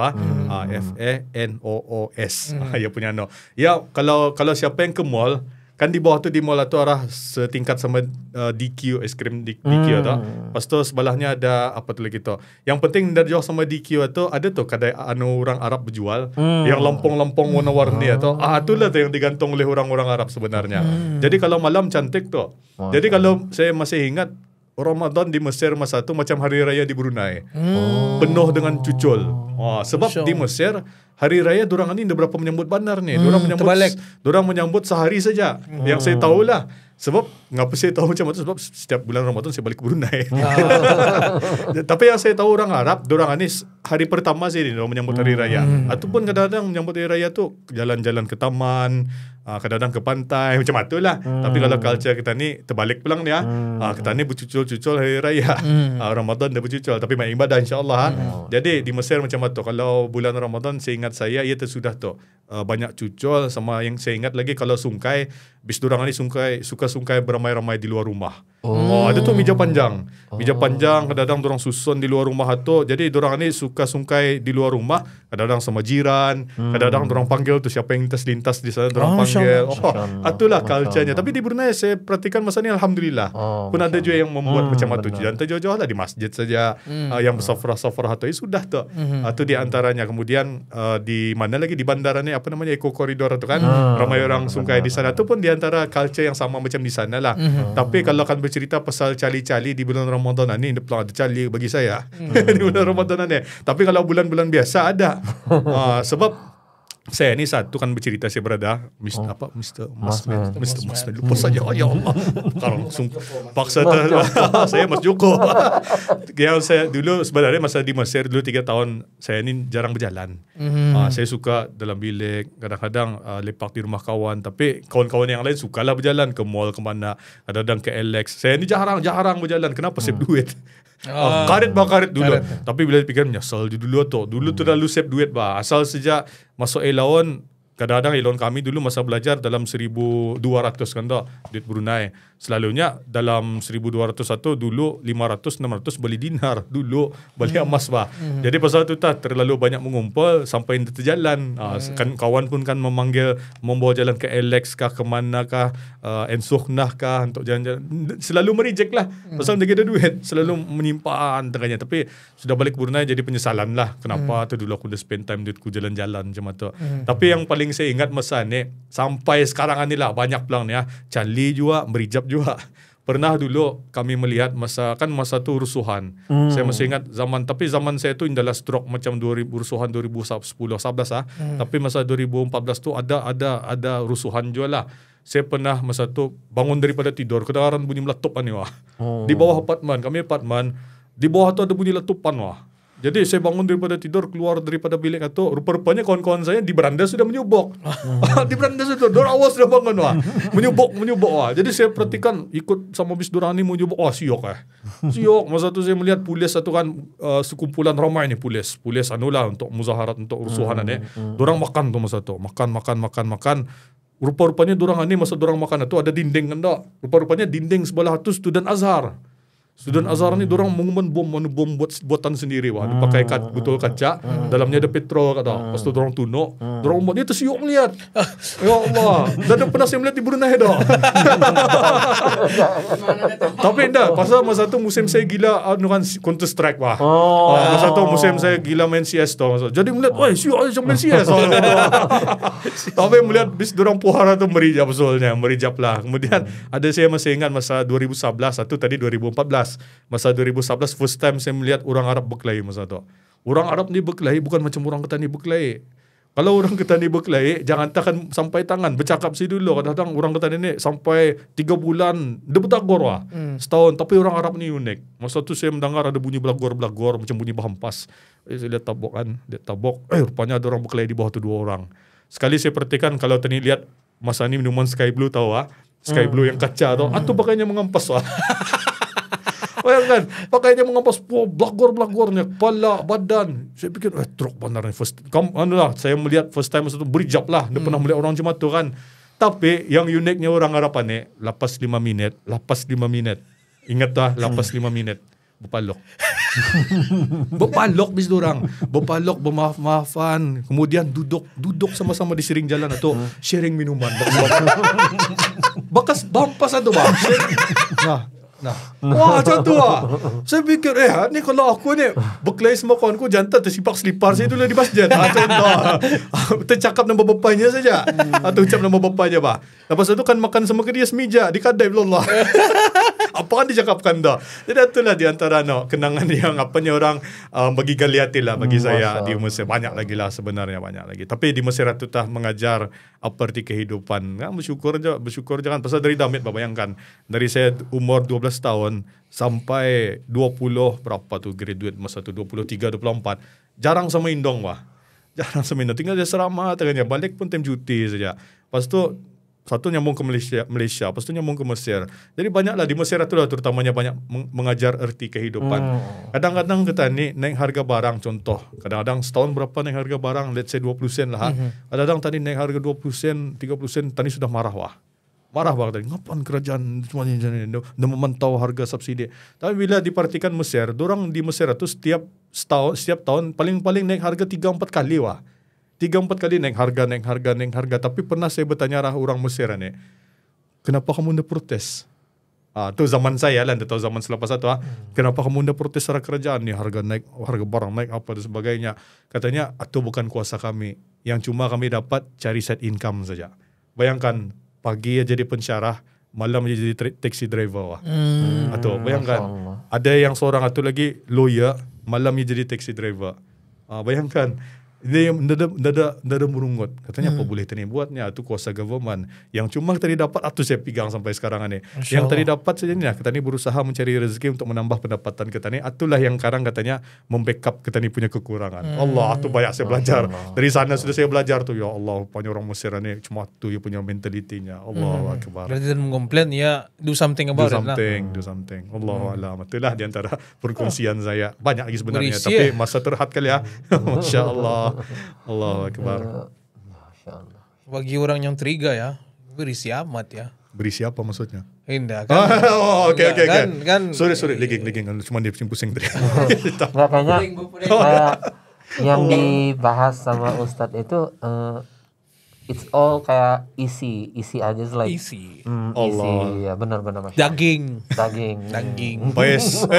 F-A-N-O-O-S. Ya punya no. Ya kalau siapa yang ke mall, kan di bawah tu di mall tu arah setingkat sama DQ, es krim DQ tu. Lepas tu sebelahnya ada apa tu lagi tu. Yang penting dari jauh sama DQ tu ada tu kedai orang Arab berjual yang lampung-lampung warna-warni tu. Itulah tu yang digantung oleh orang-orang Arab sebenarnya. Jadi kalau malam cantik tu. Jadi kalau saya masih ingat Ramadan di Mesir masa tu macam hari raya di Brunei. Penuh dengan cucul. Sebab di Mesir hari raya dorang ni berapa menyambut bandar ni. Dorang menyambut sehari saja. Yang saya tahulah. Sebab ngapa saya tahu macam itu? Sebab setiap bulan Ramadan saya balik ke Brunei. Tapi yang saya tahu orang Arab, dorang ni hari pertama sih dorang menyambut hari raya. Ataupun kadang-kadang menyambut hari raya tu jalan-jalan ke taman, kadang-kadang ke pantai, macam itulah. Tapi kalau culture kita ni terbalik pulang ni kita ni bercucul-cucul hari raya. Ramadan dah bercucul, tapi main ibadah insya-Allah. Jadi di Mesir macam itu. Kalau bulan Ramadan saya ingat saya ia tersudah tu banyak cucul. Sama yang saya ingat lagi kalau sungkai, bis dorang ni suka sungkai beramai-ramai di luar rumah. Ada tu meja panjang. Meja panjang kadang-kadang dorang susun di luar rumah tu. Jadi dorang ni suka sungkai di luar rumah, kadang-kadang sama jiran, kadang-kadang dorang panggil tu siapa yang lintas di sana dorang panggil. Itulah culture-nya. Tapi di Brunei saya perhatikan masa ni alhamdulillah. Pun ada juga yang membuat macam itu. Jangan terjauh-jauh lah di masjid saja. Yang bersafrah-safrah tu sudah tu. Itu di antaranya. Kemudian di mana lagi di bandara ni apa namanya Eco Corridor tu kan. Ramai orang sungkai di sana. Itu pun di antara culture yang sama macam di sana lah. Tapi kalau akan bercerita pasal cali-cali di bulan Ramadan ni, ada cali bagi saya di bulan Ramadan ni. Tapi kalau bulan-bulan biasa ada. Sebab saya ni satu kan bercerita saya berada Mr. Masman lupa saja ya Allah sekarang langsung paksa saya Mas Joko. Yang saya dulu sebenarnya masa di Mesir dulu 3 tahun saya ni jarang berjalan. Saya suka dalam bilik, kadang-kadang lepak di rumah kawan, tapi kawan-kawan yang lain sukalah berjalan ke mall kemana, kadang-kadang ke LX. Saya ni jarang berjalan. Kenapa? Save duit. Karet dulu. Tapi bila dipikir menyesal dulu terlalu save duit asal sejak masuk Elaon. Kadang-kadang Elon kami dulu masa belajar dalam 1,200 kan tak duit Brunei. Selalunya dalam 1,201 dulu 500-600 beli dinar dulu, beli emas Jadi pasal tu terlalu banyak mengumpul sampai terjalan. Kan kawan pun kan membawa jalan ke Alex kah, kemana kah, Ensuhnah kah untuk jalan-jalan. Selalu mereject lah. Pasal dia ada duit, selalu menyimpan tengahnya. Tapi sudah balik ke Brunei jadi penyesalan lah. Kenapa tu dulu aku dah spend time duitku jalan-jalan macam tu. Tapi yang paling saya ingat masa ni sampai sekarang ni lah banyak pelang ni Charlie juga, Merijab juga. Pernah dulu kami melihat masa tu rusuhan. Saya masih ingat zaman saya tu adalah stroke macam rusuhan 2010-11 Tapi masa 2014 tu ada rusuhan juga lah. Saya pernah masa tu bangun daripada tidur, kedengaran bunyi meletup ni Di bawah apartmen, kami apartmen, di bawah tu ada bunyi letupan Jadi saya bangun daripada tidur, keluar daripada bilik itu, rupa-rupanya kawan-kawan saya di beranda sudah menyubuk. Di beranda sudah, dorang awal sudah bangun menyubuk. Jadi saya perhatikan, ikut sama bis dorang ni menyubuk, siok Siok, masa tu saya melihat polis satu kan, sekumpulan ramai ni polis untuk muzaharat, untuk rusuhan ni. Dorang makan tu masa tu, makan. Rupa-rupanya dorang ni masa dorang makan itu ada dinding kan tak? Rupa-rupanya dinding sebelah tu student Azhar. Student Azhar ni dorang mengumumkan bom buatan sendiri dia pakai botol kaca, dalamnya ada petrol kata. Lepas tu dorang tunuk, dorang buat dia tersiuk melihat. Ya Allah, dah pernah saya melihat di Brunei dah. Tapi dah, pasal masa tu musim saya gila kan Counter Strike masa tu musim saya gila main CS tu. Jadi melihat, wah siuk macam main CS. Tapi melihat bis dorang puara tu merijap lah. Kemudian ada saya masih ingat masa 2011 atau tadi 2014. Masa 2011 first time saya melihat orang Arab berkelahi masa tu. Orang Arab ni berkelahi bukan macam orang Ketani berkelahi. Kalau orang Ketani berkelahi, jangan takkan sampai tangan. Bercakap sih dulu. Kadang-kadang orang Ketani ni sampai 3 bulan, dia bertagor setahun. Tapi orang Arab ni unik. Masa tu saya mendengar ada bunyi belagor macam bunyi berhempas. Saya lihat tabok kan. Rupanya ada orang berkelahi di bawah tu 2 orang. Sekali saya perhatikan, kalau tadi lihat masa ni minuman Sky Blue tahu Sky Blue yang kaca tu. Atau pakainya mengampas Bayangkan, pakainya mengampas blagor-blagornya, kepala, badan. Saya fikir, truk benar ni first. Saya melihat first time masa tu berijap lah. Dia pernah melihat orang macam tu kan. Tapi yang uniknya orang Arab ni, lepas 5 minit. Ingat dah, lepas 5 minit. Berpalok bis dorang. Berpalok, bermaaf-maafan. Kemudian duduk sama-sama di siring jalan atau sharing minuman. Bakas bampas tu wah macam tu Saya fikir ni kalau aku ni berkelahi sama kawanku, jantan tersipak selipar saya dulu di masjid. Tercakap nama bapanya saja. Atau ucap nama bapanya Lepas tu kan makan sama ke dia semeja di kadai Allah. Apa kan dicakapkan dah. Jadi itulah di antara kenangan yang orang bagi galiatil lah bagi saya di Mesir. Banyak lagi lah sebenarnya, banyak lagi. Tapi di Mesir itu mengajar apa arti kehidupan. Bersyukur jangan. Pasal dari damit bayangkan. Dari saya umur 12 tahun sampai 20 berapa tu graduate masa tu 23 24 jarang sama Indong tinggal di asrama tengahnya, balik pun time cuti saja. Lepas tu satu nyambung ke Malaysia, lepas tu nyambung ke Mesir. Jadi banyaklah di Mesir itulah terutamanya banyak mengajar erti kehidupan. Kadang-kadang kita ni naik harga barang, contoh kadang-kadang setahun berapa naik harga barang, let's say 20 sen lah. Kadang-kadang tadi naik harga 20 sen 30 sen, tadi sudah marah tadi, ngapain kerajaan semuanya dia memantau harga subsidi. Tapi bila diperhatikan Mesir, dorang di Mesir itu setiap tahun paling-paling naik harga 3-4 kali 3-4 kali naik harga. Tapi pernah saya bertanya orang Mesir ni, kenapa kamu ndak protes? Tu zaman saya lah, tahu zaman selepas itu kenapa kamu ndak protes secara kerajaan ni, harga naik, harga barang naik apa dan sebagainya. Katanya, itu bukan kuasa kami. Yang cuma kami dapat cari side income saja. Bayangkan, pagi jadi pensyarah, malam jadi taxi driver atau bayangkan ada yang seorang atau lagi lawyer, malam jadi taxi driver. Bayangkan Dia nada merungut. Katanya apa boleh tadi buatnya itu kuasa government. Yang cuma tadi dapat itu saya pegang sampai sekarang ni. Yang tadi dapat saja ni kita ni berusaha mencari rezeki untuk menambah pendapatan kita ni. Itulah yang sekarang katanya membackup kita ni punya kekurangan. Allah, itu banyak saya belajar. Dari sana sudah saya belajar tu. Ya Allah, banyak orang Mesir ni cuma tu dia punya mentalitinya. Allahu akbar. Berarti dan mengkomplain ya do something about it lah. Do something. Allahu alam. Itulah di antara perkongsian saya. Banyak lagi sebenarnya tapi masa terhad kali ya. Masya-Allah. Allahu akbar. Masya-Allah. Bagi orang yang teriga ya, berisi amat ya. Berisi apa maksudnya? Indah kan. Okey. Kan. Sorry, legging. Cuma dia pusing tadi. Enggak kayaknya kayak yang dibahas sama Ustadz itu it's all kayak isi aja like Isi. Allah. Isi ya benar Masya. Daging. Paes.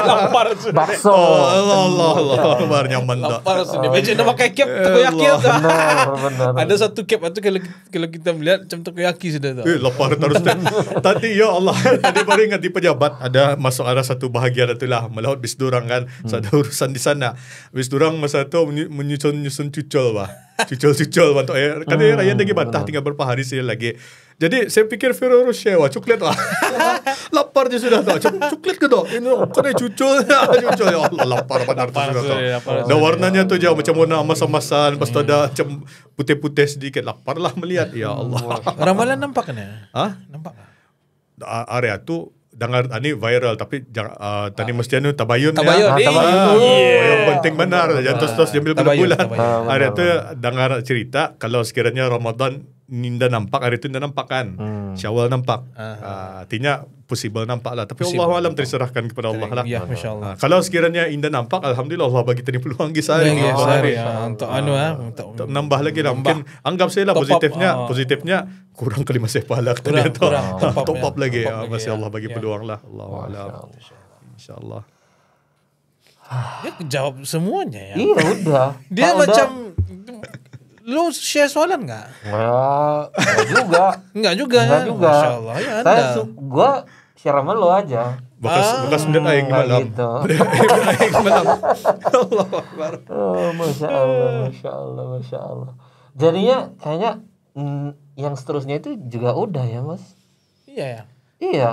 Lapar sudah. Bakso. Allah. Bar nyaman dah. Lapar sudah. Macam nak pakai cap takoyaki tu. Benar. Ada satu cap itu kalau kita melihat macam takoyaki sudah tu. Lapar terus. Tadi ya Allah. Tadi baru ingat di pejabat ada satu bahagian itulah melaut bis durang kan. Ada urusan di sana. Bis durang masa tu menyusun cucul bah. Cucul bantu air. Kadang rakyat lagi batah tinggal berapa hari saya lagi. Jadi saya pikir Ferrero Rocher coklat lah. Lapar je sudah tak. Coklat ke tak? Ini kena cucul. Cucul ya Allah lapar benar tu sudah tak. Dan warnanya tu jauh macam warna emas-emasan. Lepas tu ada macam putih-putih sedikit. Lapar lah melihat. Ya Allah. Ramalan nampak kan ya? Nampak tak? Area tu dengar ini viral tapi tadi mesti tabayun ya. Yang penting benar jangan terus diambil bulan-bulan. Hari itu dengar cerita kalau sekiranya Ramadan ninda nampak hari itu ninda nampak kan. Syawal nampak. Artinya possible nampak lah tapi Allah alam terserahkan kepada Allah lah. Ya masya-Allah. Kalau sekiranya indah nampak alhamdulillah Allah bagi tadi peluang sehari. Untuk untuk nambah lagi lah. Mungkin anggap saya lah positifnya kurang kelima saya pahala kurang top up lagi masih Allah bagi peluang lah. Allahu a'lam. Insyaallah. Dia jawab semuanya ya. Iya udah. Dia macam lu share soalan enggak? Enggak juga. Masyaallah ya Anda. Gua share sama lu aja. Bekas menit aing malam. Gitu. Allahu akbar. Masya Allah. Jadinya kayaknya yang seterusnya itu juga udah ya Mas. Iya ya. Iya.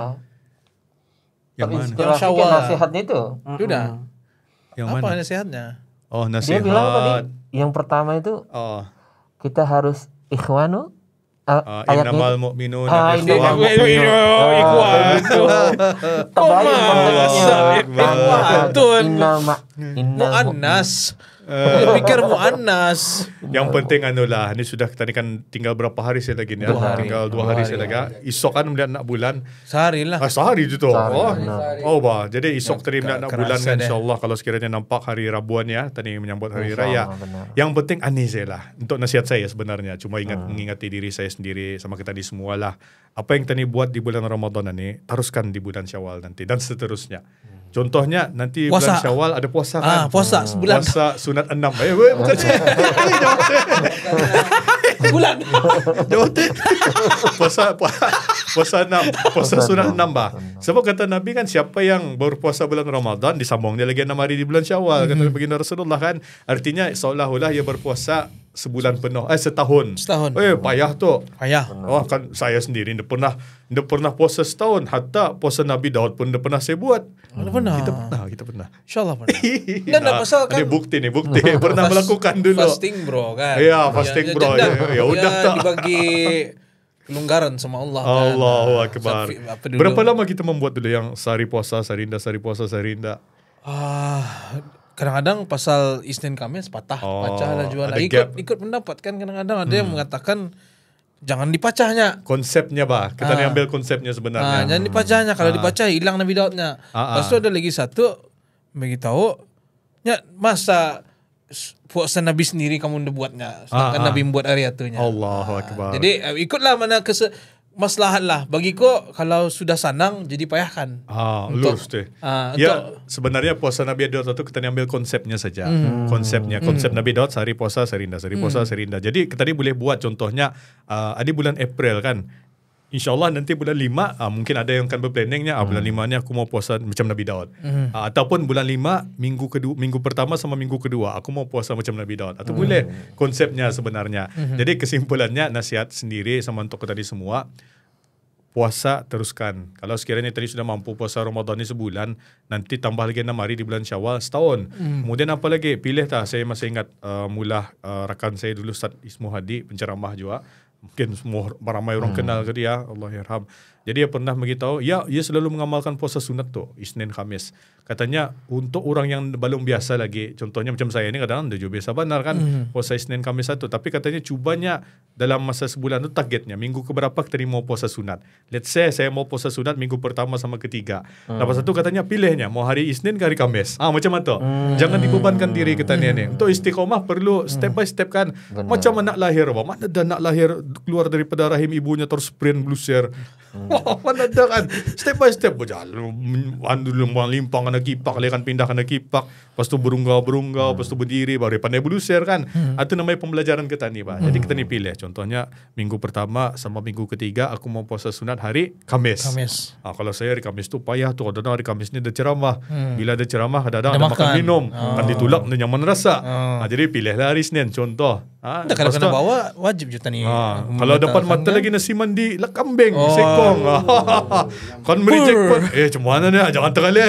Yang mana? Yang Syawal nasihatnya itu. Sudah. Yang apa mana? nasihatnya? Oh nasihat. Dia bilang tadi yang pertama itu kita harus ikhwanu. Innamal mu'minun mu'annas. Pikir mu'annas. Yang penting anulah, ini sudah kita ni kan tinggal berapa hari saya lagi ni? Tinggal 2 hari saya lagi. Esok kan melihat nak bulan. Sehari lah. Sehari je tu. Bah. Jadi esok tadi melihat nak bulan kan insya-Allah kalau sekiranya nampak hari Rabuan ya, tadi menyambut hari raya. Yang penting ani saya lah. Untuk nasihat saya sebenarnya cuma mengingati diri saya sendiri sama kita di semualah. Apa yang tadi buat di bulan Ramadan ni, teruskan di bulan Syawal nanti dan seterusnya. Contohnya nanti puasa. Bulan Syawal ada puasa kan? Puasa sebulan. Puasa sunat 6. Bukan bulan. Puasa 6. Puasa sunat 6 bah. Sebab kata Nabi kan siapa yang berpuasa bulan Ramadan disambung dia lagi 6 hari di bulan Syawal. Kata baginda Rasulullah kan. Artinya seolah-olah ia berpuasa sebulan penuh setahun. Payah tu. Payah. Kan saya sendiri tidak pernah puasa setahun. Hatta puasa Nabi Daud pun tidak pernah saya buat. Kita pernah. InsyaAllah pernah. Dan pasal kan bukti pernah melakukan dulu. Fasting bro kan. Ya, fasting bro. Ya udah tak. Dibagi kelonggaran sama Allah kan. Allahu akbar. Berapa lama kita membuat dulu yang sehari puasa, sehari indah? Kadang-kadang pasal Isnin Kamis pacah lah jualan. Ikut pendapat kan kadang-kadang ada yang mengatakan jangan dipacahnya. Konsepnya kita ni ambil konsepnya sebenarnya. Jangan dipacahnya. Kalau dipacah hilang Nabi Daudnya. Lepas tu ada lagi satu beritahu masa puasa Nabi sendiri kamu udah buatnya. Sedangkan Nabi membuat hari itunya. Allahu akbar. Jadi ikutlah mana maslahat lah. Bagiku kalau sudah sanang jadi payahkan. Lurus deh. Sebenarnya puasa Nabi Daud itu kita ambil konsepnya saja. Konsep Nabi Daud sehari puasa sehari indah, sehari puasa sehari indah. Jadi kita ni boleh buat contohnya di bulan April kan. InsyaAllah nanti bulan 5 mungkin ada yang akan berplanningnya bulan 5 ni aku mau puasa macam Nabi Daud. Ataupun bulan 5 minggu pertama sama minggu kedua aku mau puasa macam Nabi Daud. Atau boleh konsepnya sebenarnya. Jadi kesimpulannya nasihat sendiri sama untuk tadi semua, puasa teruskan. Kalau sekiranya tadi sudah mampu puasa Ramadan ni sebulan, nanti tambah lagi 6 hari di bulan Syawal setahun. Kemudian apa lagi? Pilih tak, saya masih ingat mula rakan saya dulu Ustaz Ismu Hadi, penceramah juga. Mungkin semua ramai orang kenal ke dia, Allahyarham. Jadi dia pernah beritahu, ia selalu mengamalkan puasa sunat tu, Isnin Khamis. Katanya untuk orang yang belum biasa lagi, contohnya macam saya ni kadang-kadang dah juga biasa benar kan, puasa Isnin Khamis satu. Tapi katanya cubanya dalam masa sebulan tu targetnya, minggu keberapa kita ni mau puasa sunat. Let's say saya mau puasa sunat minggu pertama sama ketiga. Lepas itu katanya pilihnya, mau hari Isnin ke hari Khamis. Macam tu. Jangan dibebankan diri kita ni. Untuk istiqomah perlu step by step kan. Benar. Macam anak lahir. Mana ada nak lahir keluar daripada rahim ibunya terus sprint bluser. Mana ada kan. Step by step berjalan. Dulu limpang kena kipak, kan pindah kena kipak. Lepas tu berunggau, lepas tu berdiri, baru pandai bluser kan. Itu namanya pembelajaran kita ni, Pak. Jadi kita ni pilih. Contohnya minggu pertama sama minggu ketiga aku mau puasa sunat hari Khamis. Kalau saya hari Khamis tu payah tu. Kadang-kadang hari Khamis ni ada ceramah. Bila ada ceramah kadang-kadang ada makan minum. Kan ditulak dan nyaman rasa. Jadi pilihlah hari Senin contoh. Kalau kena bawa wajib je tani. Kalau dapat mata lagi nasi mandi lah kambing sekong. Kan reject pun macam mana ni, jangan terlalu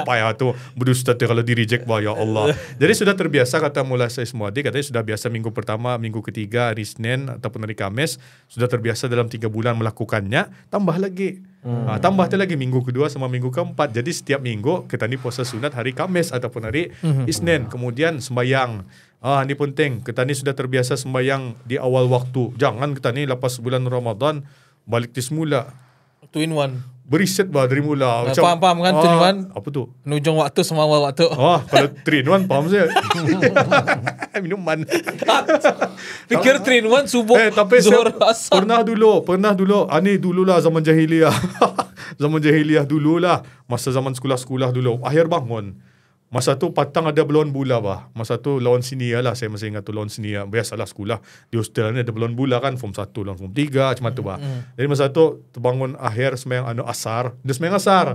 payah tu berdusta kalau di reject ya Allah. Jadi sudah terbiasa kata mula saya semua adik, katanya sudah biasa minggu pertama, minggu ketiga, hari Senin ataupun hari Khamis, sudah terbiasa dalam 3 bulan melakukannya, tambah lagi. Tambah lagi minggu kedua sama minggu keempat. Jadi setiap minggu kita ni puasa sunat hari Khamis ataupun hari Isnin. Kemudian sembahyang. Ini penting. Kita ni sudah terbiasa sembahyang di awal waktu. Jangan kita ni lepas bulan Ramadan balik di semula. 2 in 1. Beriset dari mula. Faham kan 2 in 1? Apa tu? Penujung waktu sama awal waktu. Kalau 3 in 1 faham saya. Minuman. Fikir 3 in 1 subuh. Tapi saya pernah dulu. Ini dululah zaman jahiliyah. Zaman jahiliyah dululah. Masa zaman sekolah-sekolah dulu. Akhir bangun. Masa tu patang ada balon bula bah. Masa tu lawan sini lah, saya masih ingat tu lawan sini. Biasalah sekolah di hostel ni ada balon bula kan, form 1 lawan form 3 macam tu bah. Jadi masa tu terbangun akhir sembahyang asar. Dia sembahyang asar.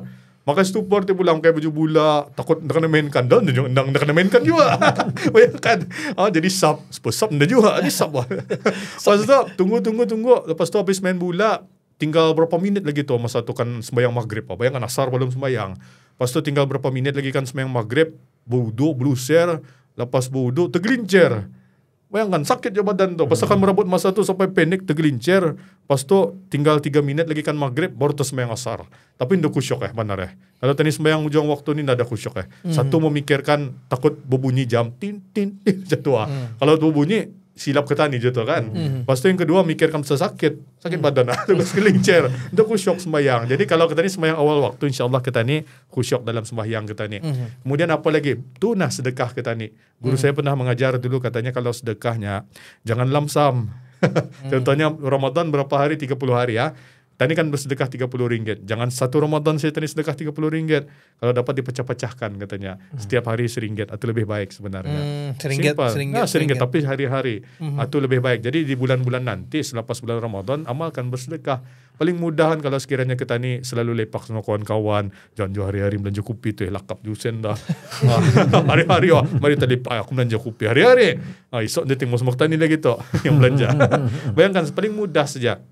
Maka stupor tu pulang pakai baju bula, takut nak kena mainkan dan nak kena mainkan juga. Bayangkan. Jadi sub ndak juga. Ini sub bah. Lepas tu tunggu. Lepas tu habis main bula, tinggal berapa minit lagi tu masa tu kan sembahyang maghrib. Bayangkan asar belum sembahyang. Lepas tu tinggal berapa minit lagi kan sembahyang maghrib, berwuduk, bluser, lepas berwuduk tergelincir. Bayangkan sakit je badan tu. Pasal kan merebut masa tu sampai panik tergelincir. Lepas tu tinggal 3 minit lagi kan maghrib baru sembahyang asar. Tapi ndak kusyuk benar. Kalau tadi sembahyang ujung waktu ni ndak ada kusyuk. Satu memikirkan takut berbunyi jam tin macam tu. Kalau tu bunyi silap ke tani je tu kan. Lepas tu yang kedua mikirkan sakit badan terus gelincir. Untuk khusyuk sembahyang. Jadi kalau kita ni sembahyang awal waktu, insyaAllah kita ni khusyuk dalam sembahyang kita ni. Kemudian apa lagi? Tunah sedekah kita ni. Guru saya pernah mengajar dulu, katanya kalau sedekahnya jangan lamsam. Contohnya Ramadan berapa hari? 30 hari ya. Tadi kan bersedekah RM30. Jangan satu Ramadan saya tadi sedekah RM30. Kalau dapat dipecah-pecahkan katanya. Setiap hari RM1 atau lebih baik sebenarnya. Seringgit tapi hari-hari. Atau lebih baik. Jadi di bulan-bulan nanti selepas bulan Ramadan amalkan bersedekah. Paling mudahan kalau sekiranya kita ni selalu lepak sama kawan-kawan. Jangan hari-hari belanja kopi tu lakap jusen dah. Hari-hari mari tadi aku belanja kopi hari-hari. Esok dia tengok semua tani lagi tu yang belanja. Bayangkan paling mudah saja.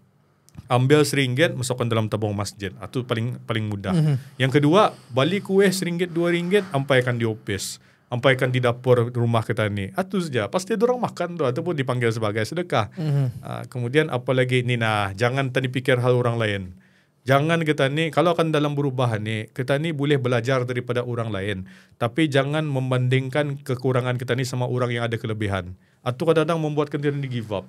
Ambil RM1, masukkan dalam tabung masjid. Itu paling mudah. Yang kedua, beli kuih RM1, RM2, ampaikan di office. Ampaikan di dapur rumah kita ni. Itu saja. Pasti orang makan tu ataupun dipanggil sebagai sedekah. Kemudian apa lagi ni jangan tadi fikir hal orang lain. Jangan kita ni, kalau akan dalam berubah ni, kita ni boleh belajar daripada orang lain. Tapi jangan membandingkan kekurangan kita ni sama orang yang ada kelebihan. Atau kadang-kadang membuat kita ni give up.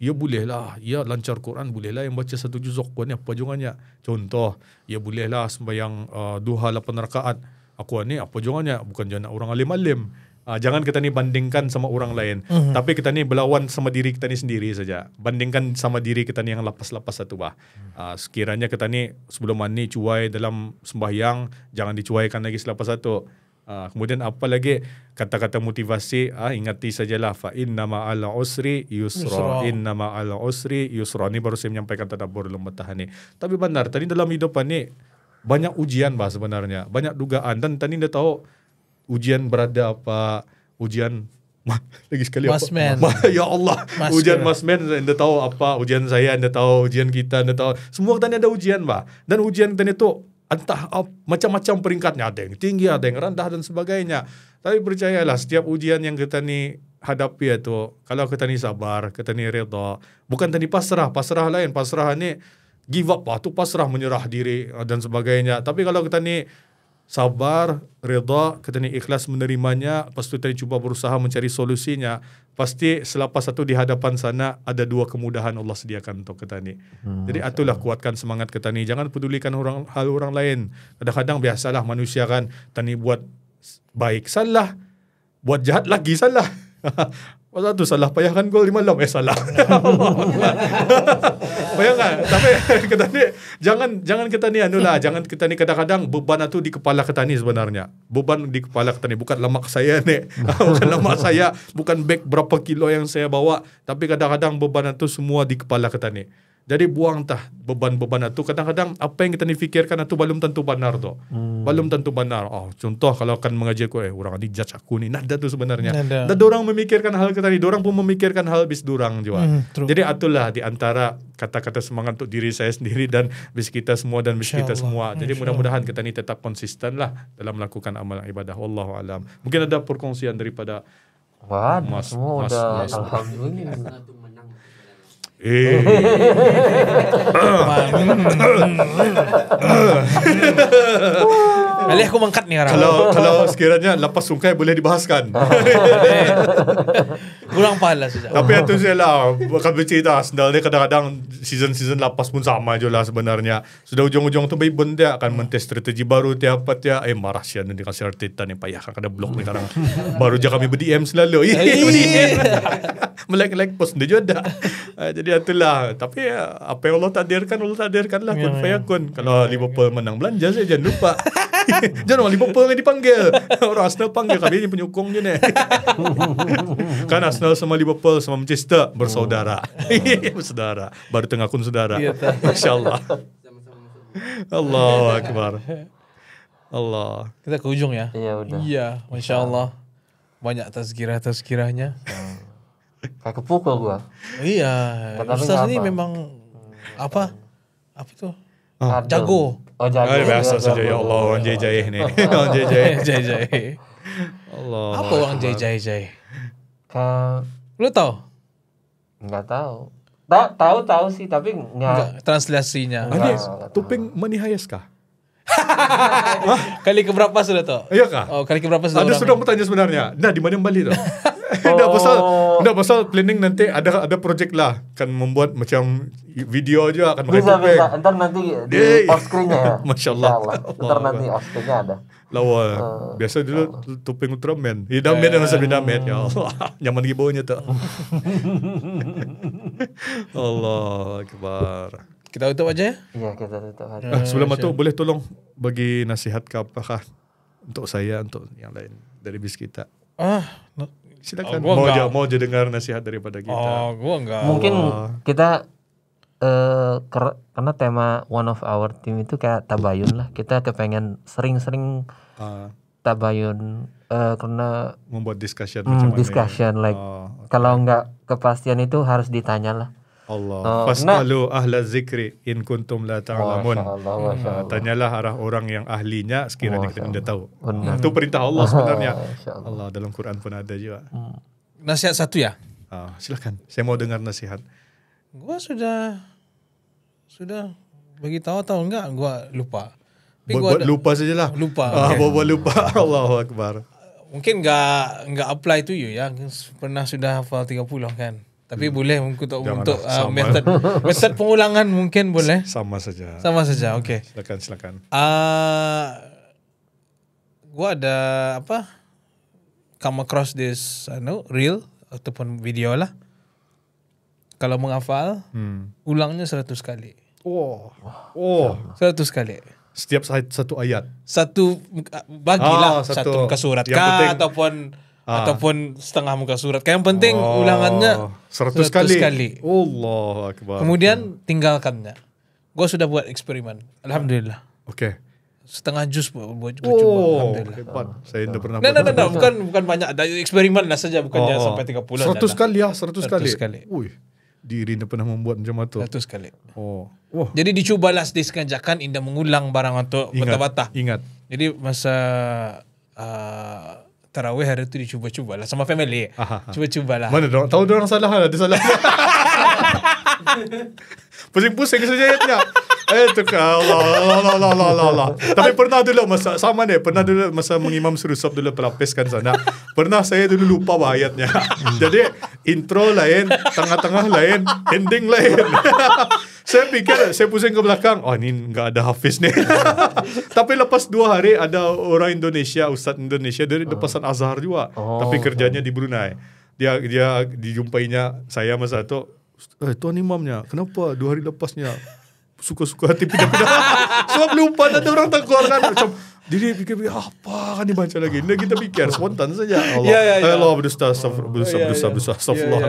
Ya bolehlah, ya lancar Quran bolehlah yang baca 1 juzuk pun apa jungannya. Contoh, ya bolehlah sembahyang duha 8 rakaat. Aku ni apa jungannya? Bukan jangan orang alim-alim. Jangan kita ni bandingkan sama orang lain. Tapi kita ni berlawan sama diri kita ni sendiri saja. Bandingkan sama diri kita ni yang lapas-lapas satu bah. Sekiranya kita ni sebelum mandi cuai dalam sembahyang, jangan dicuaikan lagi selepas satu. Kemudian apa lagi kata-kata motivasi, ingati sajalah fa inna ma'al usri yusra. Inna ma'al usri yusra. Ini baru saya menyampaikan tadabbur lembahan ni. Tapi benar, tadi dalam hidup ni banyak ujian bah sebenarnya. Banyak dugaan. Dan tadi anda tahu ujian berada apa, ujian lagi sekali Masman. Ya Allah, ujian Masman, anda tahu apa, ujian saya, anda tahu ujian kita, anda tahu. Semua tadi ada ujian bah. Dan ujian tadi itu entah macam-macam peringkatnya, ada yang tinggi, ada yang rendah dan sebagainya. Tapi percayalah, setiap ujian yang kita ni hadapi itu, kalau kita ni sabar, kita ni reda, bukan tadi pasrah lain, pasrah ni give up tu pasrah, menyerah diri dan sebagainya. Tapi kalau kita ni sabar, reda, kita ni ikhlas menerimanya, lepas tu kita cuba berusaha mencari solusinya, pasti selepas satu di hadapan sana ada dua kemudahan Allah sediakan untuk kita ni. Jadi itulah kuatkan semangat kita ni. Jangan pedulikan hal orang lain. Kadang-kadang biasalah manusia kan, tani buat baik salah, buat jahat lagi salah. Masa tu salah payahkan gol di malam, salah. Bayangkan, tapi kita ni jangan kita ni jangan kita ni kadang-kadang beban itu di kepala kita ni sebenarnya. Beban di kepala kita ni bukan lemak saya ni. Bukan lemak saya, bukan beg berapa kilo yang saya bawa, tapi kadang-kadang beban itu semua di kepala kita ni. Jadi buang tah beban-beban itu. Kadang-kadang apa yang kita ni fikirkan itu belum tentu benar tu. Belum tentu benar. Contoh kalau akan mengajar aku, orang ni judge aku ni. Nada tu sebenarnya. Dan orang memikirkan hal kita ni. Orang pun memikirkan hal bis dorang juga. Jadi itulah di antara kata-kata semangat untuk diri saya sendiri dan bis kita semua dan bis kita semua. Jadi mudah-mudahan kita ni tetap konsisten lah dalam melakukan amal ibadah. Wallahu alam. Mungkin ada perkongsian daripada Mas, semua udah alhamdulillah. Alih aku mangkat ni sekarang. Kalau sekiranya lepas sungkai boleh dibahaskan. Kurang pahala saja. Tapi itu saya lah, bakal bercerita Arsenal ni kadang-kadang season lepas pun sama je lah sebenarnya. Sudah ujung-ujung tu Bayern dia akan mentes strategi baru tiap dia. Marah sian ni kasih Arteta ni payah kan ada blok ni sekarang. Baru je kami ber-DM selalu. Melek-melek post dia juga. Jadi itulah. Tapi apa yang Allah takdirkan lah. Kun fayakun. Kalau Liverpool menang belanja saya jangan lupa. Jangan orang Liverpool yang dipanggil. Orang Arsenal panggil. Kami ni penyokong je ni. Kan Arsenal sama Liverpool sama Manchester bersaudara. Bersaudara. Baru tengah kun saudara. InsyaAllah. Allahu Akbar. Allah. Kita ke ujung ya. Iya udah. Iya, Masya Allah. Banyak tazkirah-tazkirahnya. Kayak kepukul gua. Iya. Ustaz ini memang apa itu? Jago. Jago. Biasa saja ya Allah. Orang jai-jai ni. Orang Jai-jai. Allah. Apa orang jai-jai? Lu tahu? Enggak tahu. Tahu sih tapi enggak translasinya. Ini tuping manihayas kah? Kali keberapa sudah tahu? Iya kah? Kali keberapa sudah? Ada sudah bertanya sebenarnya. Nah, di mana Bali tu? Dah pasal planning nanti ada projek lah kan membuat macam video aja akan pakai topeng. Bisa. Entar nanti di off screen-nya ya. Masya-Allah. Entar nanti off screen-nya ada. Lawa. Biasa dulu topeng Ultraman. Damet yang masa damet ya Allah. Nyaman gibaunya tu. Allah Akbar. Kita tutup aja ya? Iya, kita tutup aja. Sebelum itu boleh tolong bagi nasihat ke apakah untuk saya, untuk yang lain dari bis kita. Silakan. Mau je dengar nasihat daripada kita. Gua enggak. Mungkin kita karena tema one of our team itu kayak tabayun lah. Kita kepengen sering-sering tabayun karena membuat discussion like kalau enggak kepastian itu harus ditanya lah. Allah. Fasalu ahla zikri in kuntum la ta'lamun. Tanyalah arah orang yang ahlinya sekiranya kita tidak tahu. Itu perintah Allah sebenarnya. Allah dalam Quran pun ada juga. Nasihat satu ya? Silakan. Saya mau dengar nasihat. Gua sudah bagi tahu atau enggak? Gua lupa. Buat lupa sajalah. Lupa. Buat lupa. Allahu Akbar. Mungkin enggak apply to you ya. Pernah sudah hafal 30 kan. Tapi boleh untuk metode pengulangan mungkin boleh. Sama saja. Okey. Silakan. Gua ada come across this reel ataupun video lah. Kalau menghafal, ulangnya 100 kali. 100 kali. Setiap satu ayat. Satu bagilah satu muka surat kah ataupun setengah muka surat. Yang penting ulangannya 100 kali. Allahu akbar. Kemudian tinggalkannya. Gue sudah buat eksperimen. Alhamdulillah. Oke. Setengah jus buat coba. Alhamdulillah. Hebat. Saya tidak pernah. Bukan banyak. Ada eksperimen lah saja, bukannya sampai 30. 100 kali ya, 100 kali. Wih. Diri dah pernah membuat macam itu. 100 kali. Jadi dicubalah disengajakan Indah mengulang barang untuk bata-bata. Ingat. Jadi masa tarawih hari itu dicuba-cubalah sama family. Cuba-cubalah. Mana dong? Tahu orang salah ada salah. Pusing-pusing saja ayatnya. Itu Allah. Tapi pernah dulu masa sama deh, pernah dulu masa mengimam suruh sab dulu pelapiskan sana. Pernah saya dulu lupa ayatnya. Jadi intro lain, tengah-tengah lain, ending lain. Saya pikir, saya pusing ke belakang, ini enggak ada hafiz nih. Tapi lepas 2 hari ada orang Indonesia, Ustaz Indonesia dari lepasan Azhar juga. Tapi kerjanya di Brunei. Dia dijumpainya saya masa itu, tuan imamnya, kenapa 2 hari lepasnya suka-suka hati pindah-pindah. Sebab lupa ada orang tegur kan. Macam diri pikir apa kan dibaca lagi. Nah kita pikir spontan saja. Allah berdusta.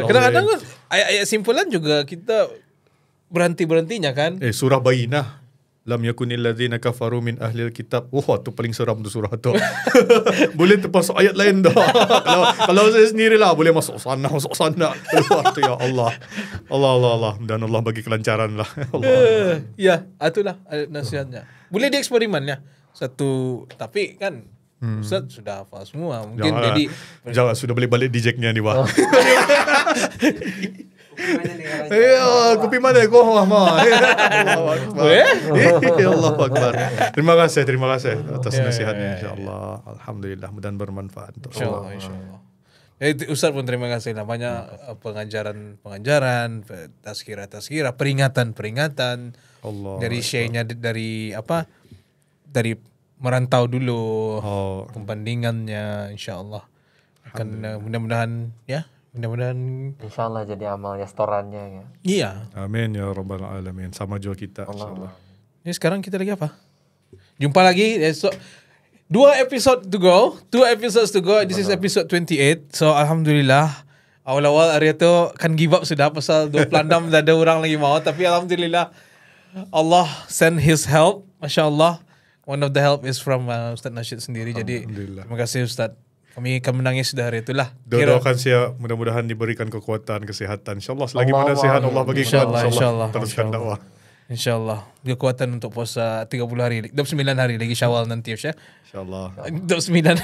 Kadang-kadang kan ayat simpulan juga kita berhenti-berhentinya kan. Surah Bayyinah. Lam yakunil ladzina kafaru min ahlil kitab. Tu paling seram tu surah tu. Boleh termasuk ayat lain dah. kalau saya sendirilah boleh masuk sana. Keluar tu ya Allah. Allah. Dan Allah bagi kelancaran lah. Allah. Ya, itulah nasihatnya. Boleh dieksperimen ya. Satu, tapi kan Ustaz sudah hafal semua. Mungkin jangan sudah balik di jacknya ni wah. Kopi mana kau mama? Allahu akbar. Terima kasih atas nasihatnya insyaallah. Alhamdulillah mudah bermanfaat untuk insyaallah. Ustaz pun terima kasih lah banyak pengajaran, tazkirah, peringatan Allah. Dari Syekh-nya dari merantau dulu pembandingannya insyaallah akan mudah-mudahan insyaallah jadi amal ya setorannya ya. Iya. Amin ya rabbal alamin. Sama juga kita insyaallah. Ini sekarang kita lagi apa? Jumpa lagi esok. 2 episodes to go. This is episode 28. So alhamdulillah awal-awal hari itu kan give up sudah pasal 26 dah ada orang lagi mau, tapi alhamdulillah Allah send his help. Masya-Allah. One of the help is from Ustaz Nasheed sendiri. Jadi terima kasih Ustaz. Kami akan menangis dah hari itulah. Doakan saya mudah-mudahan diberikan kekuatan, kesihatan. InsyaAllah selagi mana sihat Allah bagi kuat. InsyaAllah. Teruskan dakwah. InsyaAllah. Kekuatan untuk puasa 30 hari, 29 hari lagi Syawal nanti ya. InsyaAllah. 29.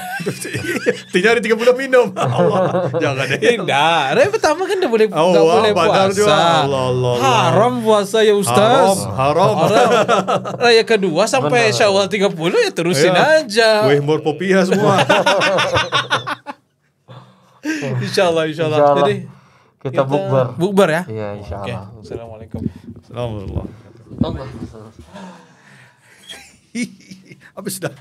3 hari 30 minum. Allah. Jangan deh. Tidak. Raya pertama kan dah boleh puasa. Allah. Haram puasa ya Ustaz. Haram. Raya kedua sampai Syawal 30 ya terusin aja. Weh mor popia semua. InsyaAllah. Jadi kita bukber ya. Iya insyaallah. Okay. Assalamualaikum. Assalamualaikum. Habis dah.